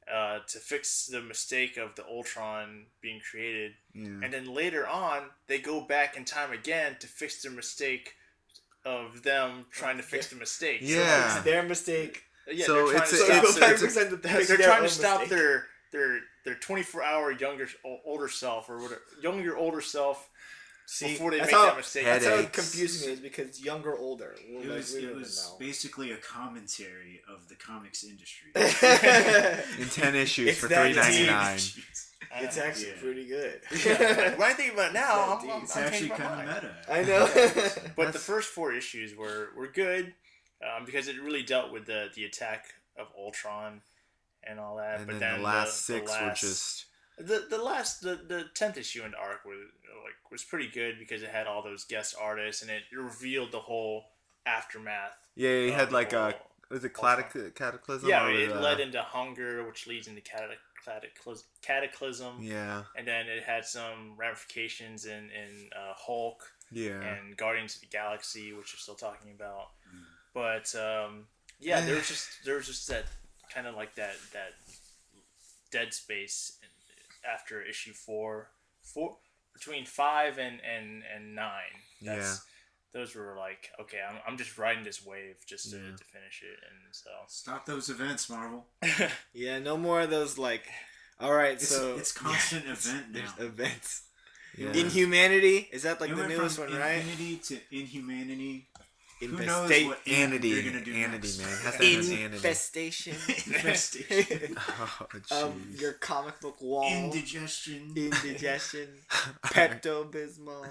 S3: to fix the mistake of the Ultron being created.
S1: Yeah.
S3: And then later on, they go back in time again to fix their mistake of them trying to fix the mistake.
S1: Yeah.
S2: It's their mistake.
S3: Yeah,
S1: So
S3: they're trying
S1: it's
S3: to
S1: a-
S3: stop
S1: it's-
S3: their-
S1: it's a-
S3: they're trying to stop their 24-hour older self or whatever, older self before they make that mistake.
S2: That's how
S1: Headaches.
S2: confusing it is because younger, older.
S4: It was basically a commentary of the comics industry.
S1: In 10 issues
S2: It's
S1: for
S2: that
S1: $3.99.
S2: It's actually
S4: Yeah.
S2: pretty good.
S3: Yeah. When I think about it now,
S2: It's that deep.
S4: It's
S3: I'm
S4: actually
S3: changing my
S4: kind of
S3: mind.
S4: meta.
S2: I know.
S3: But the first 4 issues were good because it really dealt with the attack of Ultron and all that.
S1: And
S3: but
S1: then the last 6 were just...
S3: the 10th issue in the arc was pretty good because it had all those guest artists and it revealed the whole aftermath.
S1: Yeah, you had
S3: the
S1: like
S3: whole
S1: was it
S3: Ultron.
S1: Cataclysm?
S3: Yeah,
S1: or
S3: it
S1: the-
S3: led into hunger, which leads into cataclysm.
S1: Yeah,
S3: And then it had some ramifications in Hulk
S1: yeah.
S3: and Guardians of the Galaxy, which we're still talking about. But yeah, there was just that kind of like that dead space after issue 4, between 5 and 9. Those were like, okay, I'm just riding this wave just to finish it, and so
S4: stop those events, Marvel.
S2: Yeah, no more of those like. All right,
S4: it's constant event now.
S2: There's events.
S1: Yeah.
S2: Inhumanity, is that like
S4: It
S2: the
S4: went
S2: newest
S4: from
S2: one, right?
S4: Infinity to Inhumanity. Who knows
S2: Infestation.
S4: what
S1: Anity,
S4: they're gonna do next.
S1: man. Has to have an
S2: Infestation.
S4: Infestation.
S1: Oh,
S2: Of
S1: jeez.
S2: your comic book wall.
S4: Indigestion.
S2: Pepto-Bismol.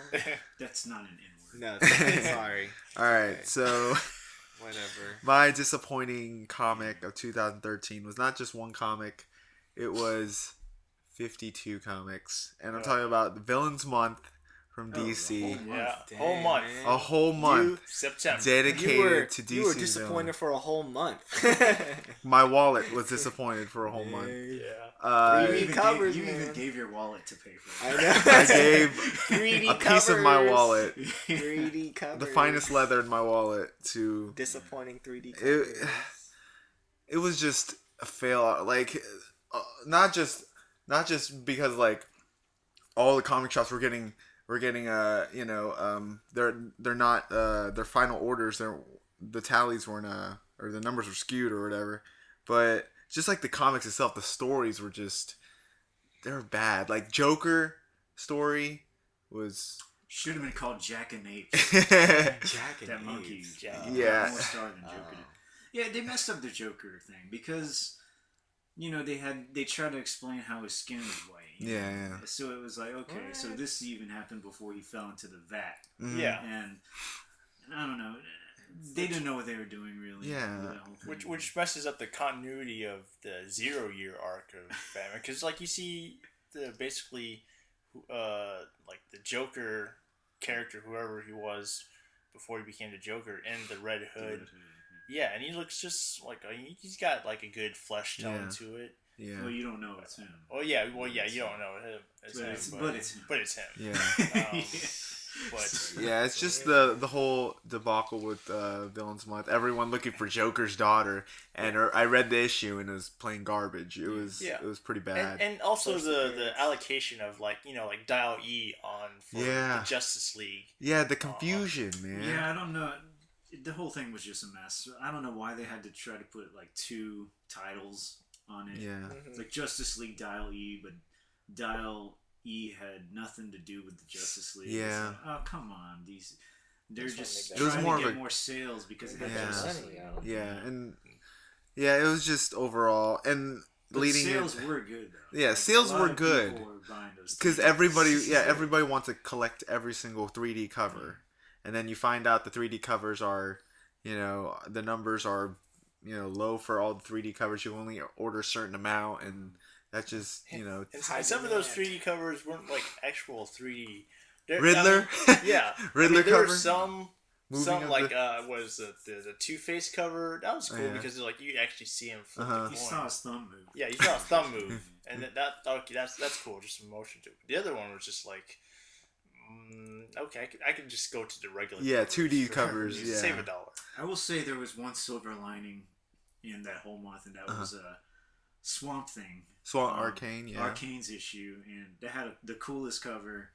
S4: That's not an N-word.
S2: No, sorry.
S1: All right, so
S2: Whatever.
S1: my disappointing comic of 2013 was not just one comic; it was 52 comics, and I'm talking about the Villains Month from DC.
S3: Whole month.
S1: A whole month
S3: September.
S1: dedicated to DC.
S2: You were disappointed
S1: villains.
S2: for a whole month.
S1: My wallet was disappointed for a whole month.
S3: Yeah.
S2: You
S4: You even gave your wallet to pay for it.
S2: I know.
S1: I gave
S2: 3D
S1: a piece of my wallet,
S2: 3D covers.
S1: the finest leather in my wallet, to
S2: Disappointing 3D covers.
S1: it was just a fail. Like, not just because like all the comic shops were getting they're not their final orders, the tallies weren't or the numbers were skewed or whatever, but just like the comics itself, the stories were they were bad. Like Joker story was
S4: Should have been called Jack and Ape.
S2: Jack and
S4: That monkey.
S1: Yeah.
S4: More star than Joker did. Yeah, they messed up the Joker thing because they tried to explain how his skin was white.
S1: Yeah.
S4: So it was like, okay, so this even happened before he fell into the vat.
S1: Mhm.
S3: Yeah.
S4: And I don't know. They didn't know what they were doing, really.
S1: Yeah.
S4: with that whole thing.
S3: Which messes up the continuity of the 0-year arc of Batman, because like you see basically like the Joker character, whoever he was before he became the Joker, in the Red Hood. Yeah, and he looks just like he's got like a good flesh tone to it.
S1: Yeah.
S4: Well, you don't know it's him.
S3: Oh yeah, well yeah, you don't know him.
S4: But it's him.
S3: But it's him.
S1: Yeah.
S3: But
S1: Yeah, it's just the whole debacle with Villains Month. Everyone looking for Joker's daughter, and I read the issue and it was plain garbage. It was pretty bad.
S3: and also the allocation of like Dial E on for the Justice League.
S1: Yeah, the confusion, man.
S4: Yeah, I don't know. The whole thing was just a mess. I don't know why they had to try to put like 2 titles on it.
S1: Yeah.
S4: It's like Justice League Dial E, but Dial E had nothing to do with the Justice League.
S1: Yeah.
S4: Like, oh, come on. They're just
S1: It was
S4: trying
S1: more
S4: to
S1: of
S4: get
S1: a-
S4: more sales because it had
S1: Yeah.
S4: Justice League.
S1: Yeah, and it was just overall and
S4: But
S1: leading
S4: sales
S1: in.
S4: were good though.
S1: Yeah,
S4: Like,
S1: sales
S4: a lot
S1: were
S4: of
S1: good.
S4: people were buying those
S1: Because
S4: things.
S1: everybody wants to collect every single 3D cover, and then you find out the 3D covers are, the numbers are, low for all the 3D covers. You only order a certain amount, and that just,
S3: And some of those 3D covers weren't like actual 3D.
S1: Riddler,
S3: Yeah,
S1: Riddler
S3: there
S1: cover.
S3: were some
S1: Moving of
S3: like
S1: the-
S3: was the Two-Face cover. That was cool because like you actually see him flip the
S4: You
S3: coin.
S4: saw his thumb move.
S3: Yeah, you saw his thumb move, and that's cool. Just some motion to it. The other one was just like, okay, I can just go to the regular.
S1: Yeah,
S3: covers
S1: 2D
S3: for-
S1: covers, yeah.
S3: Save $1.
S4: I will say there was one silver lining in that whole month, and that was Swamp Thing.
S1: Arcane, yeah.
S4: Arcane's issue, and they had the coolest cover,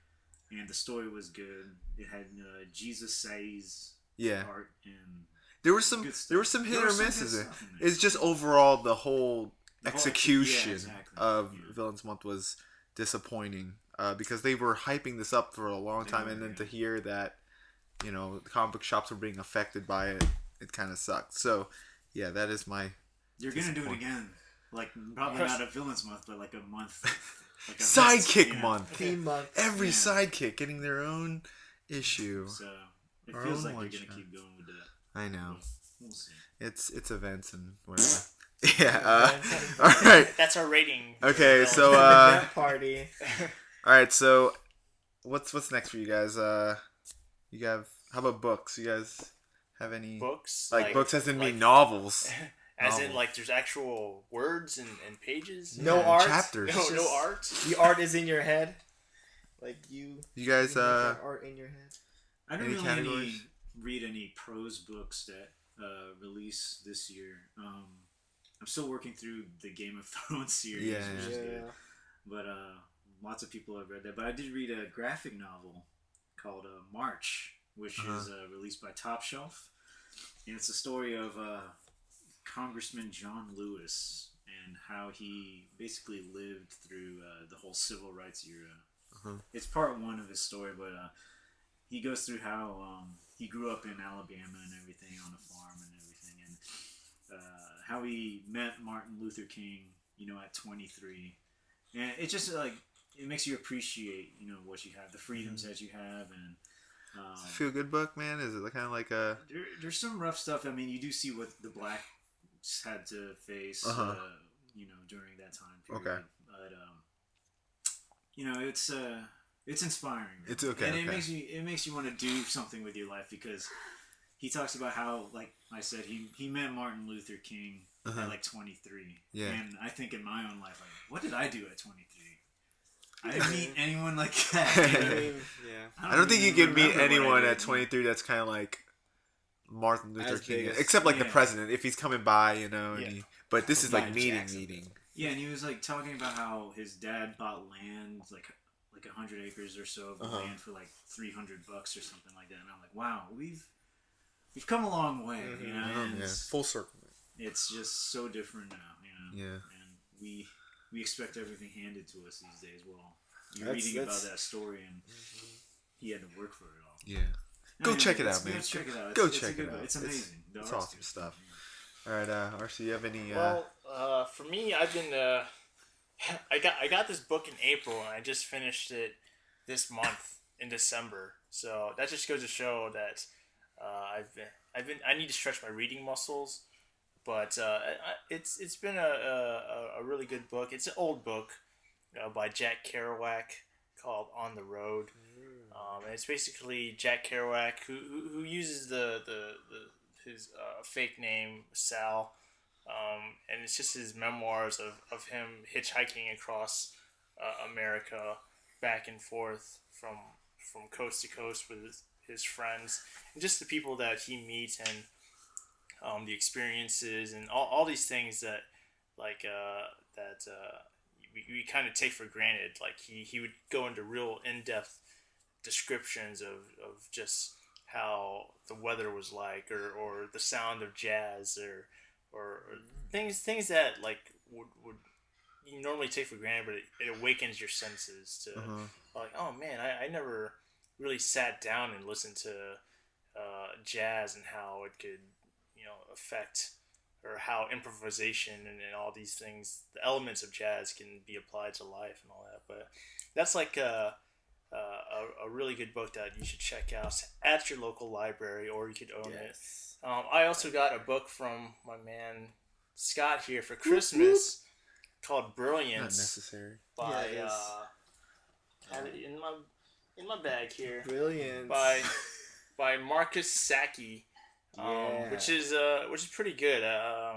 S4: and the story was good. It had Jesus Says
S1: Yeah.
S4: art, and
S1: There were some
S4: good stuff.
S1: there were some hit
S4: There
S1: or
S4: was some
S1: misses.
S4: good stuff in there.
S1: It's just overall the whole
S4: The whole
S1: execution
S4: yeah, exactly.
S1: of
S4: Yeah.
S1: Villains Month was disappointing because they were hyping this up for a long
S4: They
S1: time,
S4: were,
S1: and then
S4: yeah.
S1: to hear that the comic book shops were being affected by it kind of sucked. So yeah, that is my
S4: You're gonna do it
S1: disappoint-
S4: again, like probably not a Villains Month, but like a month, like a
S1: sidekick
S4: month,
S1: month.
S2: Theme month.
S1: Every
S4: Yeah.
S1: sidekick getting their own issue.
S4: So it
S1: Our
S4: feels
S1: own
S4: like
S1: one
S4: they're gonna
S1: shot.
S4: keep going with that.
S1: I know
S4: We'll see.
S1: it's events and whatever. Yeah. All right.
S3: That's our rating.
S1: Okay,
S3: for
S1: so,
S3: villains.
S2: Event party.
S1: All right. So what's next for you guys? How about books? You guys have any
S3: books
S1: like books as in
S3: like-
S1: mean novels?
S3: as in
S1: Novel.
S3: like there's actual words and pages.
S2: No
S1: Yeah,
S2: art.
S1: chapters.
S3: No,
S2: It's
S3: no
S2: just-
S3: art.
S2: The art is in your head. Like you.
S1: You guys
S2: you have that art in your head.
S4: I don't
S1: Any
S4: really
S1: categories?
S4: read any prose books that release this year. I'm still working through the Game of Thrones series,
S1: Yeah.
S4: which is good. but lots of people have read that. But I did read a graphic novel called March, which is released by Top Shelf, and it's a story of Congressman John Lewis and how he basically lived through the whole civil rights era. It's part one of his story, but he goes through how he grew up in Alabama and everything on a farm and everything, and how he met Martin Luther King, at 23, and it just it makes you appreciate what you have, the freedoms that you have, and
S1: it's a feel good book, man. Is it kind of like a?
S4: There's some rough stuff. I mean, you do see what the blacks had to face, during that time period.
S1: Okay.
S4: But it's inspiring.
S1: It's okay.
S4: And it makes you want to do something with your life, because he talks about how, like I said, he met Martin Luther King at like 23.
S1: Yeah.
S4: And I think in my own life, like, what did I do at 23? I didn't meet anyone like that.
S1: I don't think you can meet anyone at 23 that's kind of like Martin Luther King, except like the president, if he's coming by, and but this is like meeting.
S4: Yeah, and he was like talking about how his dad bought land, like 100 acres or so of land for like $300 or something like that, and I'm like, wow, we've come a long way,
S1: full circle.
S4: It's just so different now,
S1: Yeah.
S4: And we expect everything handed to us these days. Well, you're reading about that story, and he had to work for it all.
S1: Yeah. Go check it out, man.
S4: Check it out.
S1: Go check it out.
S4: It's amazing.
S1: It's awesome stuff. All right, RC, you have any?
S3: Well, for me, I've been. I got this book in April, and I just finished it this month in December. So that just goes to show that I need to stretch my reading muscles. But it's been a really good book. It's an old book by Jack Kerouac called On the Road. And it's basically Jack Kerouac who uses his fake name Sal, and it's just his memoirs of him hitchhiking across America back and forth from coast to coast with his friends, and just the people that he meets, and the experiences and all these things that we kind of take for granted. Like he would go into real in-depth descriptions of just how the weather was like, or the sound of jazz, or things that like would you normally take for granted, but it awakens your senses to like, oh man, I never really sat down and listened to jazz, and how it could affect, or how improvisation and all these things, the elements of jazz, can be applied to life and all that. But that's like a really good book that you should check out at your local library, or you could own it. I also got a book from my man Scott here for Christmas called Brilliance.
S1: Not necessary.
S3: By have it in my bag here.
S2: Brilliance.
S3: By Marcus Sacchi. Which is pretty good. I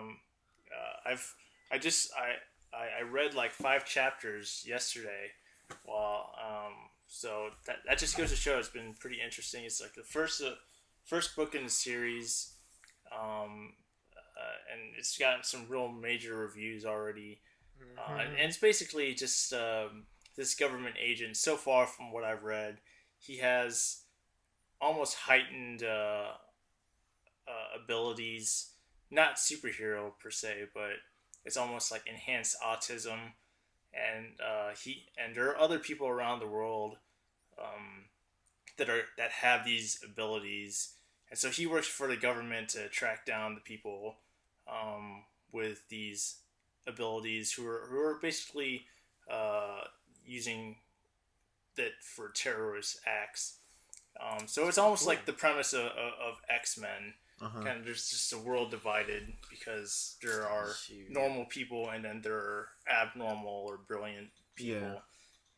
S3: read like 5 chapters yesterday. So that just goes to show it's been pretty interesting. It's like the first book in the series, and it's gotten some real major reviews already. And it's basically just this government agent. So far from what I've read, he has almost heightened abilities, not superhero per se, but it's almost like enhanced autism, and there are other people around the world that have these abilities, and so he works for the government to track down the people with these abilities who are basically using that for terrorist acts. So it's almost like the premise of X-Men. Kind of, there's just a world divided because there are normal people, and then there are abnormal or brilliant people.
S1: Yeah.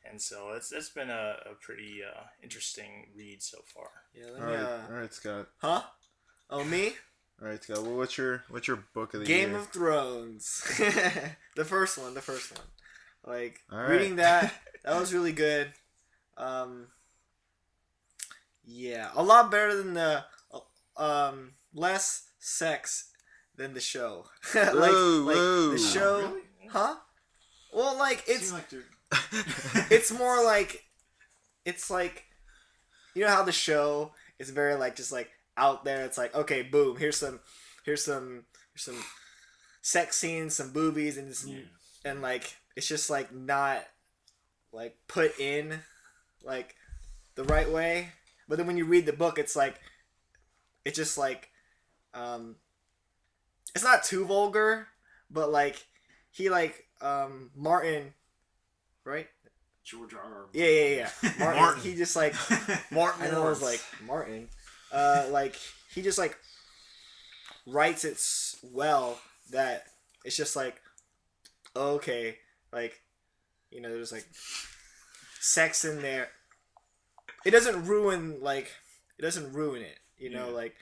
S3: And so it's been a pretty interesting read so far.
S2: Yeah.
S1: All right, Scott.
S2: Huh? Oh, me?
S1: All right, Scott. Well, what's your book of the
S2: Game
S1: year?
S2: of Thrones. the first one. Like,
S1: All right.
S2: reading that was really good. Yeah, a lot better than the less sex than the show.
S1: Whoa.
S2: the show,
S4: Really?
S2: huh? Well, like it's
S4: Seems like they're
S2: It's more like, it's like, you know how the show is very like just like out there. It's like, okay, boom, here's some sex scenes, some boobies, and and like it's just like not like put in like the right way. But then when you read the book, it's like it's just like it's not too vulgar, but like he like Martin, right?
S4: George R.
S2: Yeah. Martin. He just like
S3: Martin.
S2: I know it was like Martin. Like he just like writes it well that it's just like okay, like you know, there's like sex in there. It doesn't ruin it. You know, like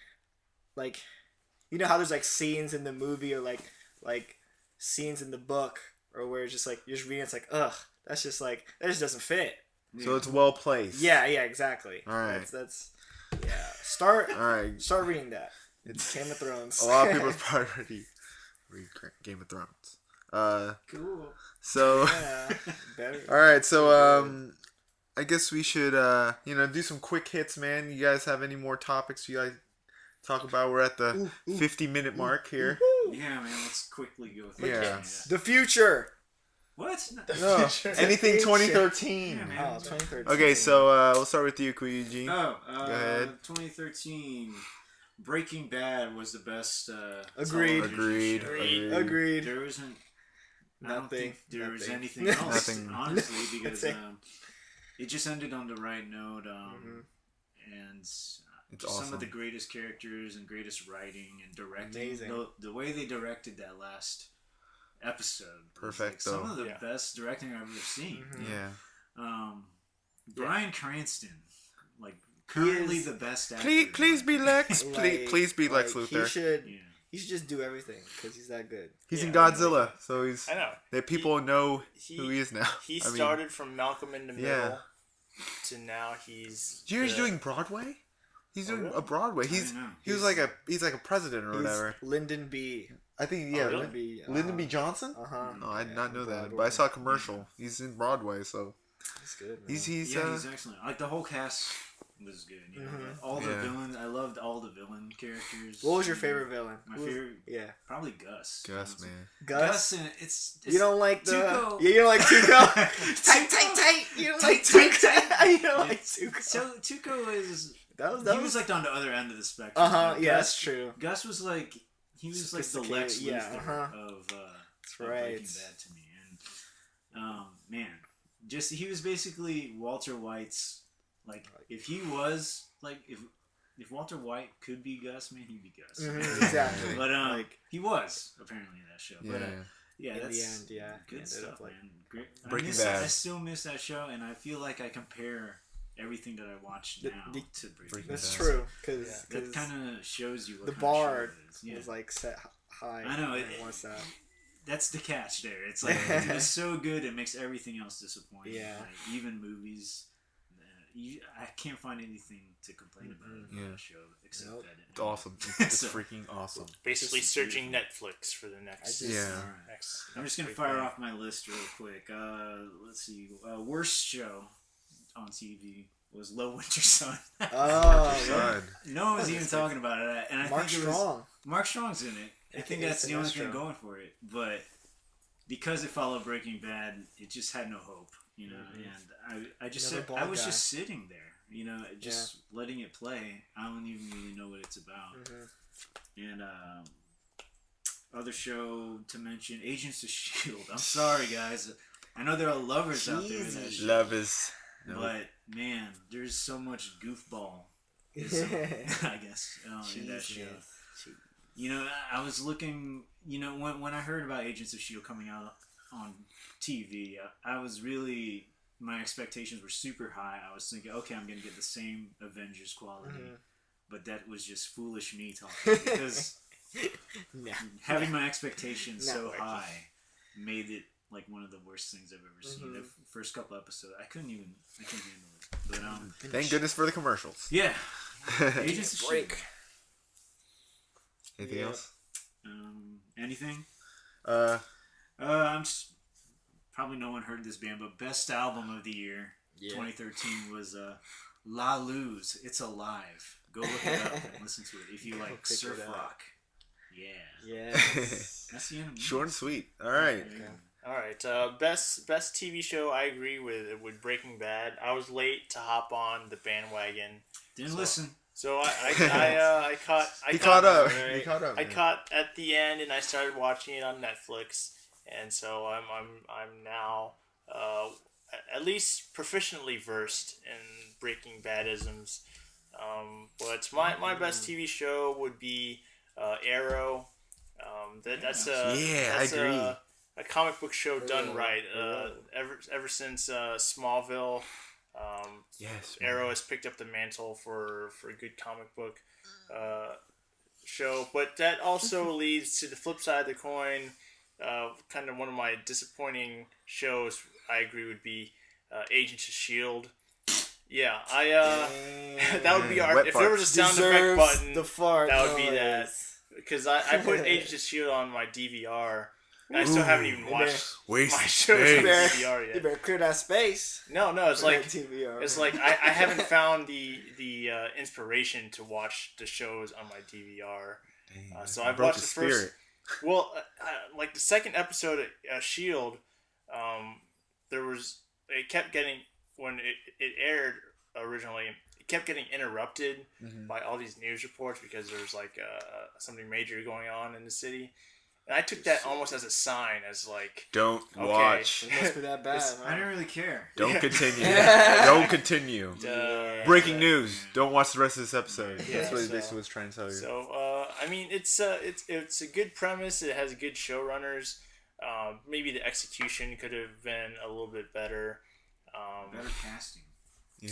S2: you know how there's like scenes in the movie or like scenes in the book or where it's just like you're just reading, it's like ugh, that's just like that just doesn't fit.
S1: So it's well placed.
S2: Yeah, exactly.
S1: All right.
S2: That's yeah. Start reading that.
S1: It's
S2: Game of Thrones.
S1: a lot of people have already read Game of Thrones.
S2: Cool.
S1: So
S2: Yeah. Better.
S1: all right, so I guess we should do some quick hits, man. You guys have any more topics you guys talk about? We're at the 50-minute mark here.
S4: Yeah, man. Let's quickly go through.
S1: Yeah.
S2: The future.
S4: What?
S1: No, anything 2013.
S4: Yeah, man.
S2: Oh, 2013.
S1: Okay, so we'll start with you, Eugene.
S4: Go
S1: ahead.
S4: 2013. Breaking Bad was the best.
S1: Agreed.
S4: television show.
S2: Agreed.
S4: There isn't. I don't
S2: Nothing.
S4: think there was
S2: Nothing.
S4: anything else,
S1: Nothing.
S4: honestly, because
S2: That's it.
S4: it just ended on the right note. And
S1: It's
S4: just
S1: awesome.
S4: some of the greatest characters and greatest writing and directing.
S2: Amazing.
S4: The way they directed that last episode. was,
S1: Perfecto.
S4: some of the
S3: Yeah.
S4: best directing I've ever seen.
S1: Yeah.
S4: Bryan Cranston, like currently
S2: is-
S4: the best actor.
S1: Please be Lex.
S2: Like-
S1: Please be Lex
S2: like,
S1: Luthor.
S2: He should just do everything because he's that good.
S1: He's in
S3: Yeah.
S1: Godzilla, so he's
S3: I know.
S1: that people know
S3: He-
S1: who he is now.
S3: He
S1: I mean,
S3: started from Malcolm in the Middle
S1: Yeah.
S3: to now he's.
S1: do you know he's
S3: the-
S1: doing Broadway? He's doing
S3: really?
S1: a Broadway.
S4: I
S1: He's
S4: don't know.
S1: he's like a president or
S2: He's
S1: whatever.
S2: Lyndon B.
S1: I think
S3: Oh, really?
S2: B.
S1: Lyndon B. Johnson.
S2: Uh-huh.
S1: No, I did not know that, but I
S2: Broadway.
S1: saw a commercial. He's in Broadway, so
S2: He's good. Man.
S1: he's
S4: He's excellent. Like the whole cast was good. You know, all the
S1: Yeah.
S4: villains. I loved all the villain characters.
S2: What was your favorite villain?
S4: My
S2: Who was-
S4: favorite,
S2: Yeah.
S4: probably Gus.
S1: Gus,
S4: honestly.
S1: man.
S4: Gus, and it's
S2: You don't like the
S4: Tuco.
S2: Yeah, you don't like Tuco. tight. You don't like Tuco. You don't like Tuco.
S4: So Tuco is
S2: that
S4: he was like on the other end of the spectrum.
S2: Uh-huh,
S4: Like,
S2: yeah,
S4: Gus-
S2: that's true.
S4: Gus was like he was like the Lex
S2: Sophisticated, yeah,
S4: Luthor
S2: uh-huh.
S4: of
S2: That's
S4: of
S2: right.
S4: Breaking Bad to me, and man, just he was basically Walter White's like if he was like if Walter White could be Gus, man, he'd be Gus.
S2: Exactly.
S4: But
S2: like
S4: he was apparently in that show.
S1: Yeah.
S4: But yeah,
S2: in
S4: that's
S2: the end, yeah, he
S4: good
S2: ended
S4: stuff,
S2: up, like,
S4: man. Great.
S1: Breaking
S4: I
S1: Bad.
S4: still miss that show, and I feel like I compare everything that I watch
S2: The-
S4: now
S2: the-
S4: to Breaking
S1: Breaking
S4: Bad.
S2: that's
S1: Bad.
S2: true because
S4: That kind of shows you what
S2: the
S4: kind
S2: bar
S4: of show it is. Yeah.
S2: was like set high.
S4: I know,
S2: and
S4: it-
S2: what's that?
S4: That's the catch there. It's like it's so good it makes everything else disappointing.
S2: Yeah.
S4: Like, even movies. I can't find anything to complain about in
S1: Yeah.
S4: that show except
S2: Nope.
S4: that
S1: It's awesome. It's
S4: So-
S1: freaking awesome.
S3: Basically
S4: Just
S3: searching Netflix for the next.
S2: just-
S1: Yeah.
S4: Alright.
S3: next
S4: I'm just gonna
S3: big
S4: fire
S3: thing.
S4: off my list real quick. Let's see. Worst show on TV was Low Winter Sun.
S2: Oh,
S1: God.
S4: No one was even talking about it, and I
S2: Mark
S4: think it was
S2: Strong.
S4: Mark Strong's in it. I think that's the only thing
S2: Sinestro.
S4: going for it. But because it followed Breaking Bad, it just had no hope, you know. And I just
S2: Another
S4: said, I
S2: bald
S4: was
S2: guy.
S4: just sitting there, you know, just letting it play. I don't even really know what it's about. And other show to mention, Agents of Shield. I'm sorry, guys. I know there are lovers out there in that
S2: Cheesy.
S4: show,
S1: Love is. No.
S4: but man, there's so much goofball. I guess in that show. You know, I was looking. You know, when I heard about Agents of Shield coming out on TV, I was really my expectations were super high. I was thinking, okay, I'm gonna get the same Avengers quality, but that was just foolish me talking because
S2: Nah.
S4: having my expectations
S2: Not
S4: so
S2: working.
S4: high made it like one of the worst things I've ever seen. The first couple episodes, I couldn't handle it. But
S1: Thank goodness for the commercials.
S4: yeah, Agents of Shield.
S2: Break.
S1: Anything else?
S4: Anything?
S1: Uh,
S4: I'm just probably no one heard this band, but best album of the year,
S2: Yeah.
S4: 2013, was La Luz, It's Alive. Go look it up and listen to it if you like
S2: Pick
S4: surf
S2: it up.
S4: rock. Yeah.
S2: Yes.
S4: That's the end of me.
S1: Short and sweet. All right.
S2: Okay.
S3: All right, best TV show. I agree with Breaking Bad. I was late to hop on the bandwagon,
S4: Didn't listen.
S3: so I caught.
S1: He caught up.
S3: right?
S1: He caught up.
S3: I
S1: man.
S3: caught at the end, and I started watching it on Netflix, and so I'm now at least proficiently versed in Breaking Badisms. But my best TV show would be Arrow. That's
S1: I agree.
S3: a comic book show done
S2: Really?
S3: right.
S2: Really?
S3: Ever since Smallville,
S1: Yes. man.
S3: Arrow has picked up the mantle for a good comic book show. But that also leads to the flip side of the coin. Kind of one of my disappointing shows, I agree, would be Agents of Shield. Yeah, that would be our.
S1: Wet
S3: If there was a sound effect
S2: Deserves
S3: button,
S2: the fart
S3: that would be that.
S2: noise.
S3: Because I put Agents of Shield on my DVR. And I still haven't even
S2: Ooh.
S3: watched
S1: Waste
S3: my shows on
S1: space.
S2: Bear-
S3: DVR
S2: You
S3: yet.
S2: better clear that space.
S3: No, it's
S2: for
S3: like
S2: that TVR.
S3: it's like I haven't found the inspiration to watch the shows on my DVR.
S1: Dang,
S3: So
S1: man.
S3: I've
S1: Broke
S3: watched
S1: the
S3: the first.
S1: spirit.
S3: Well, like the second episode of Shield, there was it kept getting when it aired originally. It kept getting interrupted by all these news reports because there's like something major going on in the city, and I took that almost as a sign, as like
S1: Don't
S3: Okay.
S1: watch.
S2: It must be that bad.
S3: It's-
S2: huh?
S4: I didn't really care.
S1: Don't
S3: Yeah.
S1: continue.
S2: Yeah.
S1: Don't continue. Breaking
S3: uh,
S1: news. Don't watch the rest of this episode.
S3: Yeah,
S1: That's what he
S3: so-
S1: basically was trying to tell you.
S3: So I mean, it's a good premise. It has good showrunners. Maybe the execution could have been a little bit better.
S4: Better casting.
S1: yeah.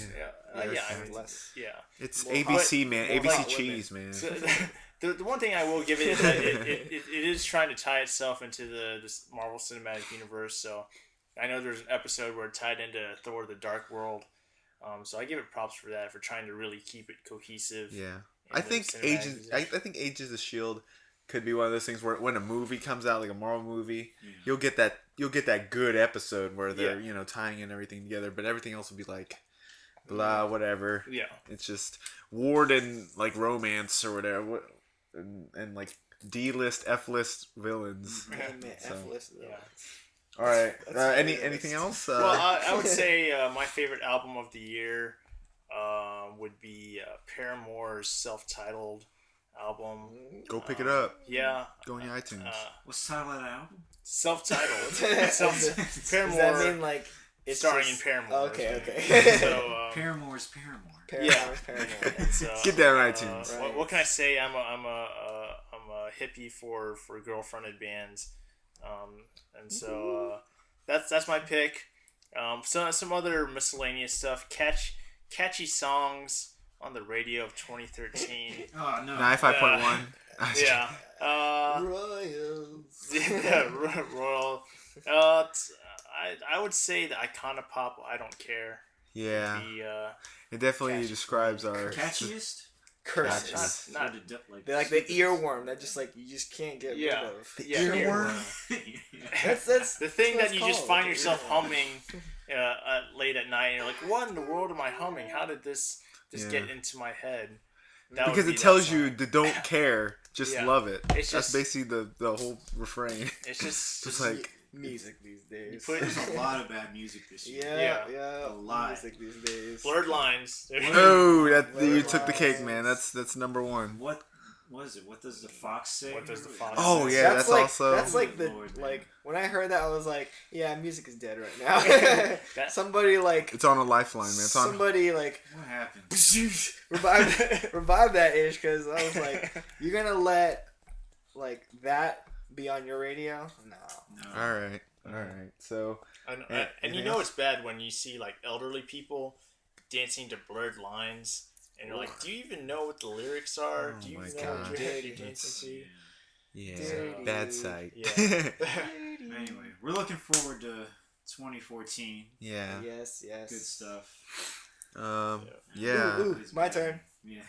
S3: Yeah,
S1: Yeah,
S3: I mean,
S2: less.
S3: yeah.
S1: It's
S2: More
S1: ABC,
S2: hot-
S1: man.
S2: more
S1: ABC
S2: hot
S1: cheese, man.
S3: So, the one thing I will give it is that it is trying to tie itself into this Marvel Cinematic Universe. So I know there's an episode where it tied into Thor: The Dark World. So I give it props for that, for trying to really keep it cohesive.
S1: Yeah.
S3: in
S1: I
S3: the
S1: think
S3: cinematic
S1: Agents. I
S3: universe.
S1: think Agents of Shield could be one of those things where when a movie comes out, like a Marvel movie,
S4: Yeah.
S1: you'll get that good episode where they're
S3: Yeah.
S1: tying in everything together, but everything else will be like blah whatever.
S3: Yeah.
S1: It's just Ward and like romance or whatever, and like D-list, F-list villains.
S2: Man,
S1: So-
S2: F-list, though.
S3: Yeah.
S1: All right.
S2: That's
S1: Anything else?
S3: Well, I would say my favorite album of the year would be Paramore's self-titled album.
S1: Go pick it up.
S3: Yeah.
S1: Go on your iTunes.
S4: What's the title of that album?
S3: Self-titled.
S2: Does
S3: Paramore.
S2: that mean like it's
S3: starring
S2: just-
S3: in Paramore.
S2: Okay,
S3: is what I
S2: okay.
S3: mean. So,
S4: Paramore's Paramore.
S2: Paramore.
S3: it's,
S1: Get that on iTunes.
S3: What can I say? I'm a hippie for girlfriended bands, and so that's my pick. Some other miscellaneous stuff. Catchy songs on the radio of 2013.
S4: Oh no.
S1: 95.1.
S3: Yeah.
S2: Royals.
S3: Yeah, Royal. I would say the Iconopop. I don't care.
S1: Yeah.
S3: The
S1: It definitely
S3: Catchy.
S1: describes our.
S4: Catchiest?
S2: Curses.
S3: Not-
S2: They're like the earworm that just like you just can't get
S3: Yeah.
S2: rid of.
S3: yeah,
S1: Earworm?
S2: That's
S3: the thing
S2: that's
S3: that you
S2: what it's
S3: just
S2: called,
S3: find
S2: the
S3: yourself
S2: earworm.
S3: humming late at night, and you're like, "What in the world am I humming? How did this just
S1: Yeah.
S3: get into my head?" That would
S1: Because
S3: be
S1: it
S3: that
S1: tells
S3: song.
S1: you to don't care, just
S3: Yeah.
S1: love it.
S3: It's
S1: That's
S3: just-
S1: basically the whole refrain.
S3: It's just
S1: Just like
S2: music these days.
S3: You put-
S4: There's a lot of bad music this year.
S2: yeah,
S4: A lot.
S2: music these days.
S3: blurred lines.
S1: oh, that
S2: Blurred
S1: you took the cake,
S2: lines.
S1: man. That's number one.
S4: What is it? What does the fox say?
S3: What does the fox
S1: Oh
S3: say?
S1: yeah,
S2: that's
S1: that's
S2: like,
S1: also.
S2: that's like the
S4: Lord, man.
S2: like when I heard that I was like, yeah, music is dead right now.
S3: That-
S2: Somebody like
S1: It's on a lifeline, man. It's on.
S2: somebody like
S4: What happened?
S2: revive that ish because I was like, you're gonna let like that be on your radio? No.
S4: No.
S1: All right. So
S3: And
S1: Yeah,
S3: you
S1: anything
S3: know
S1: else?
S3: it's bad when you see like elderly people dancing to blurred lines, and you're like, "Do you even know what the lyrics are?
S1: Oh
S3: Do you
S1: my
S3: know
S1: God.
S3: what you're
S2: Dirty.
S3: dancing to?"
S1: yeah,
S2: Dirty.
S1: bad sight.
S3: Yeah.
S4: Anyway, we're looking forward to 2014.
S1: yeah.
S2: Yes.
S4: Good stuff.
S1: Yeah.
S2: Ooh, my turn.
S4: Yeah.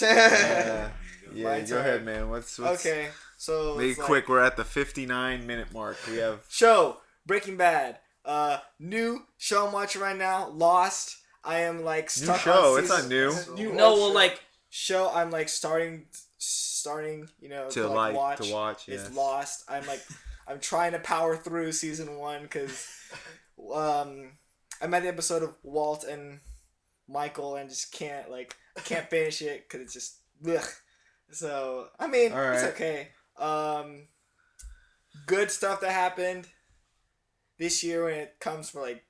S1: Yeah.
S2: My
S1: Yeah. Go
S2: turn.
S1: ahead, man. What's
S2: Okay, so
S1: Make
S2: it's
S1: it
S2: like-
S1: quick. We're at the 59-minute mark. We have.
S2: Show Breaking Bad, New show I'm watching right now, Lost. I am like
S1: New
S2: stuck
S1: show.
S2: on
S1: It's not new.
S2: No, well, like show I'm like starting, you know,
S1: To
S2: watch.
S1: to watch.
S2: It's
S1: Yes.
S2: Lost. I'm trying to power through season 1 because I'm at the episode of Walt and Michael and just can't finish it because it's just ugh. So I mean,
S1: All right.
S2: it's okay. Good stuff that happened this year when it comes from like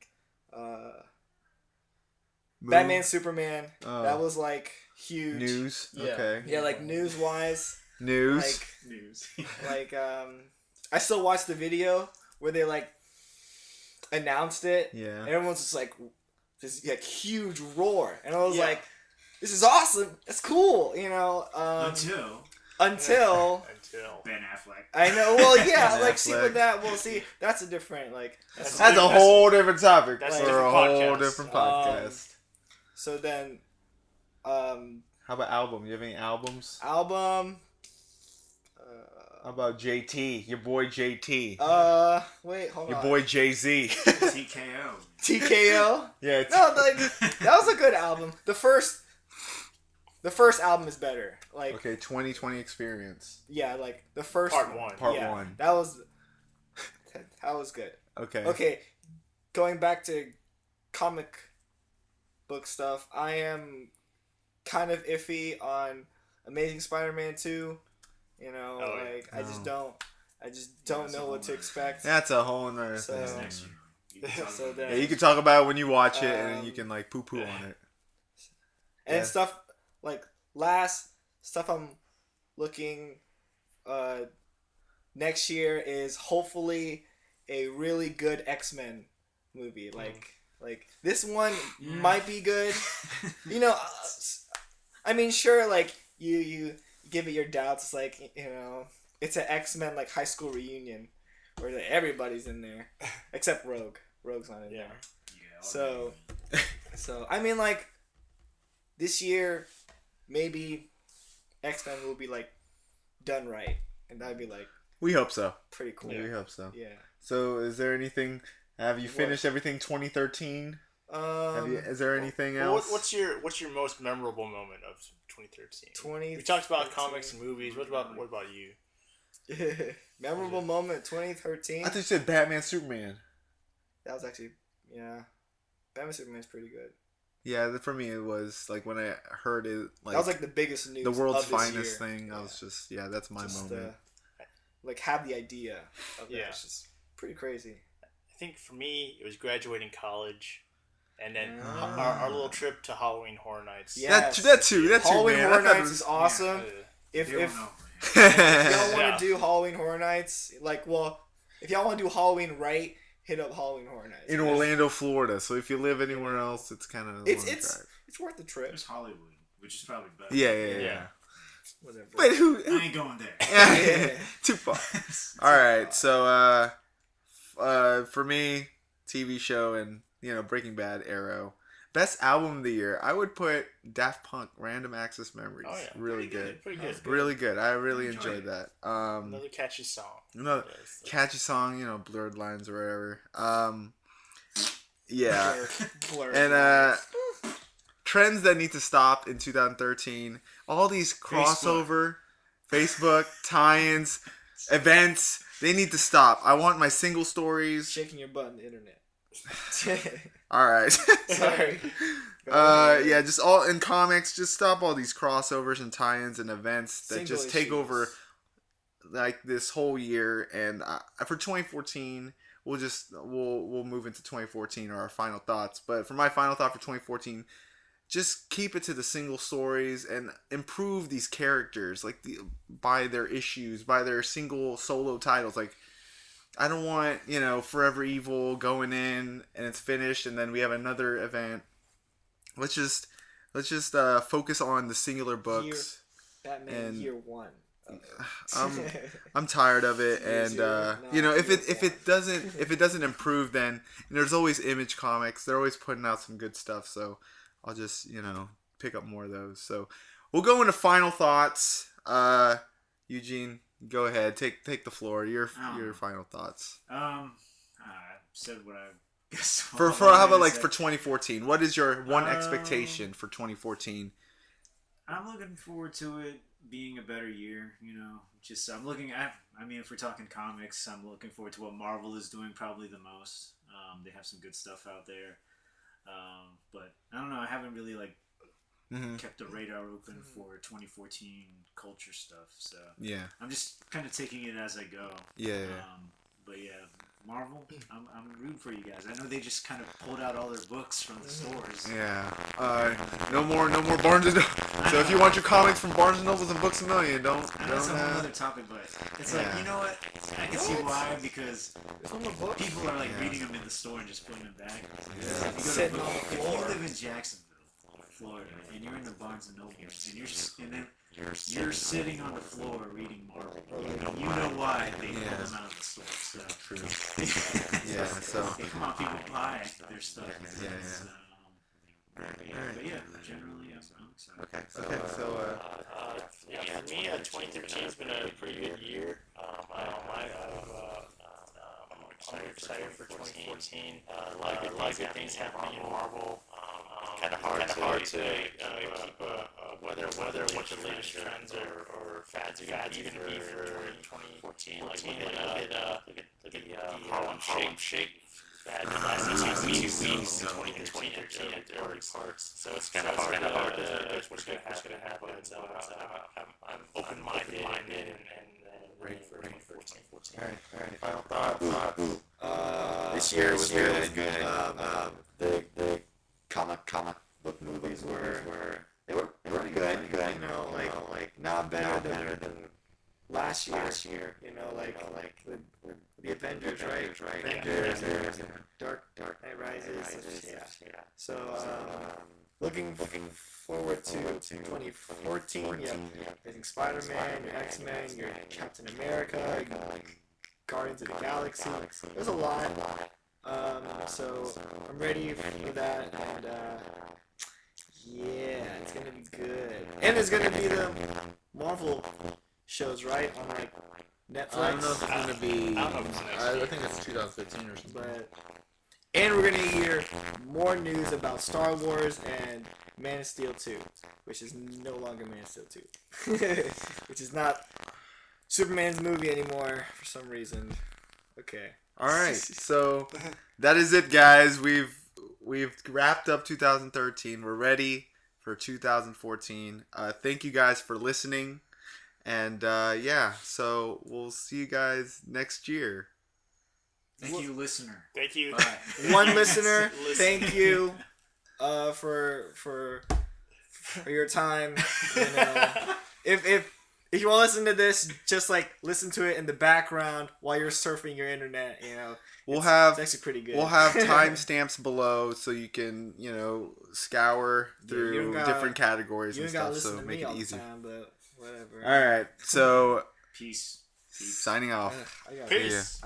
S2: Batman, Superman. That was like huge
S1: news.
S3: Yeah.
S1: Okay.
S2: Yeah, like news wise.
S1: News.
S2: Like
S4: News.
S2: like I still watched the video where they like announced it.
S1: Yeah.
S2: And everyone's just like this like huge roar, and I was
S3: Yeah.
S2: like, "This is awesome! It's cool!" You know. Until
S4: Ben Affleck.
S2: I know. Well, yeah.
S1: Ben
S2: Like see
S1: Affleck.
S2: with that. Well, see that's a different like.
S3: That's
S1: That's a whole different topic
S3: that's
S1: for
S3: a
S1: a
S3: different
S1: whole
S3: podcast.
S1: different podcast.
S2: So then,
S1: How about album? You have any albums?
S2: album.
S1: How about JT? Your boy JT.
S2: Wait, hold
S1: Your
S2: on.
S1: boy Jay Z.
S4: TKO.
S2: TKO.
S1: Yeah.
S2: No, like that was a good album. The first album is better. Like
S1: Okay, 2020 experience.
S2: yeah, like the first
S3: Part 1.
S1: Part
S2: yeah,
S1: 1.
S2: That was good.
S1: Okay.
S2: Okay, going back to comic book stuff, I am kind of iffy on Amazing Spider-Man 2. You know,
S3: Oh, yeah.
S2: like I just don't know what to expect.
S1: That's a whole nother
S2: So-
S4: That's
S1: thing.
S4: next year. You can talk
S2: So
S4: about
S2: then-
S1: Yeah, you can talk about it when you watch it, and then you
S2: Um,
S1: can like poo-poo on it.
S2: And
S1: Yeah.
S2: stuff like stuff I'm looking next year is hopefully a really good X-Men movie. Like this one
S4: Yeah.
S2: might be good. You know, I mean, sure, like you give it your doubts. It's like, you know, it's an X-Men like high school reunion where like, everybody's in there except Rogue. Rogue's not in
S3: Yeah.
S2: there.
S4: Yeah,
S2: So I mean, like this year, maybe X-Men will be like done right, and that'd be like
S1: We hope so.
S2: pretty cool.
S1: We hope so.
S2: Yeah.
S1: So, is there anything? Have you
S2: What?
S1: finished everything 2013? Is there anything
S3: Well,
S1: else?
S3: what's your most memorable moment of 2013?
S2: 20.
S3: We talked about comics and movies. What about you?
S2: Memorable moment 2013.
S1: I thought you said Batman, Superman.
S2: That was actually Batman Superman's pretty good.
S1: Yeah, for me it was like when I heard it, like
S2: that was like the biggest news.
S1: the world's
S2: of this
S1: finest
S2: year.
S1: thing. I was just that's my
S2: Just,
S1: moment.
S2: like have the idea of that.
S3: Yeah.
S2: It's just pretty crazy.
S3: I think for me, it was graduating college, and then
S2: Ah.
S3: our little trip to Halloween Horror Nights.
S2: Yeah.
S1: That too.
S2: Halloween
S1: man.
S2: Horror
S1: I thought it
S2: Nights
S1: was-
S2: is awesome. If
S4: You don't know.
S2: if y'all want
S3: Yeah.
S2: to do Halloween Horror Nights, like, well, if y'all want to do Halloween right, hit up Halloween Horror Nights.
S1: in Orlando, Florida. So if you live anywhere else, it's kind of
S2: It's worth the trip.
S4: There's Hollywood, which is probably better.
S1: yeah.
S3: Yeah.
S2: Whatever.
S1: But who?
S4: I ain't going there.
S2: Yeah.
S1: Too far. All right, so for me, TV show and Breaking Bad, Arrow, best album of the year, I would put Daft Punk, Random Access Memories.
S3: Oh, yeah.
S1: Really good.
S3: Pretty good.
S1: Really good. I really
S4: Enjoyed
S1: enjoyed
S4: it.
S1: that.
S3: Another catchy song.
S1: Another
S3: Yes.
S1: catchy song, Blurred Lines or whatever. Yeah.
S2: Blur.
S1: And trends that need to stop in 2013. All these crossover, Facebook tie-ins, events. They need to stop. I want my single stories.
S2: shaking your butt on the internet.
S1: All right.
S2: Sorry. Go ahead.
S1: Yeah, just all in comics. Just stop all these crossovers and tie-ins and events that
S2: Single
S1: just take
S2: issues.
S1: over like this whole year. And for 2014, we'll move into 2014 or our final thoughts. But for my final thought for 2014, just keep it to the single stories and improve these characters by their issues, by their single solo titles. Like, I don't want Forever Evil going in and it's finished and then we have another event. Let's just focus on the singular books.
S2: Batman
S1: and-
S2: Year One.
S1: I'm tired of it, and
S2: Zero,
S1: if it doesn't improve, then there's always Image Comics. They're always putting out some good stuff, so I'll just pick up more of those. So we'll go into final thoughts. Eugene, go ahead, take the floor. Your final thoughts.
S4: I said what I
S1: For how about like for 2014? What is your one expectation for 2014?
S4: I'm looking forward to it being a better year. I'm looking at. I mean, if we're talking comics, I'm looking forward to what Marvel is doing probably the most. They have some good stuff out there, but I don't know. I haven't really kept the radar open for 2014 culture stuff. So
S1: yeah,
S4: I'm just kind of taking it as I go.
S1: Yeah.
S4: But yeah, Marvel, I'm rooting for you guys. I know they just kind of pulled out all their books from the stores.
S1: Yeah. No more Barnes and Noble. So if you want your comics from Barnes and Nobles and Books A Million, don't.
S4: That's a whole other topic, but it's like, you know what? I can see why, because people are reading them in the store and just putting them back.
S1: Yeah.
S4: If you live in Jacksonville, Florida, and you're in the Barnes and Noble, and you're sitting on the floor reading Marvel, you know why they pull them out of the store. So.
S1: True. Yeah. So.
S4: Come on, people buy their stuff.
S1: Yeah.
S4: But yeah, generally, I'm excited.
S1: Okay. So.
S3: For me, 2013 has been a pretty good year. I'm excited for 2014. A lot of good things happening in Marvel. Kind of hard to keep whether what the latest trends or fads are going to be for 2014. Like we did the Harlem Shake fad the last 2 weeks in 2013 at the early parts. So it's kind of hard to judge what's going to happen. I'm open-minded and ready for 2014.
S5: All right. Final thoughts. This year was good. The comic book movies were pretty good. Not better than last year. The Avengers, right? Avengers, Dark Knight Rises. Yeah. So looking forward to 2014. Yeah. Getting Spider-Man, your X-Men, your Captain America, Guardians of the Galaxy. There's a lot. So I'm ready for that, and yeah, it's gonna be good. And there's gonna be the Marvel shows, right, on Netflix.
S1: I don't know if it's gonna be. I think it's 2015 or something.
S2: And we're gonna hear more news about Star Wars and Man of Steel 2, which is no longer Man of Steel 2, which is not Superman's movie anymore for some reason. Okay.
S1: All right, so that is it, guys. We've wrapped up 2013. We're ready for 2014. Thank you guys for listening, and so we'll see you guys next year.
S4: Thank you, listener.
S3: Thank you.
S4: Bye.
S2: One listener. Thank you for your time. If you want to listen to this, just listen to it in the background while you're surfing your internet. It's actually pretty good.
S1: We'll have timestamps below so you can scour through different categories and stuff, so make it easy.
S2: Time, but whatever.
S1: All right, so
S4: Peace.
S1: signing off.
S3: Peace.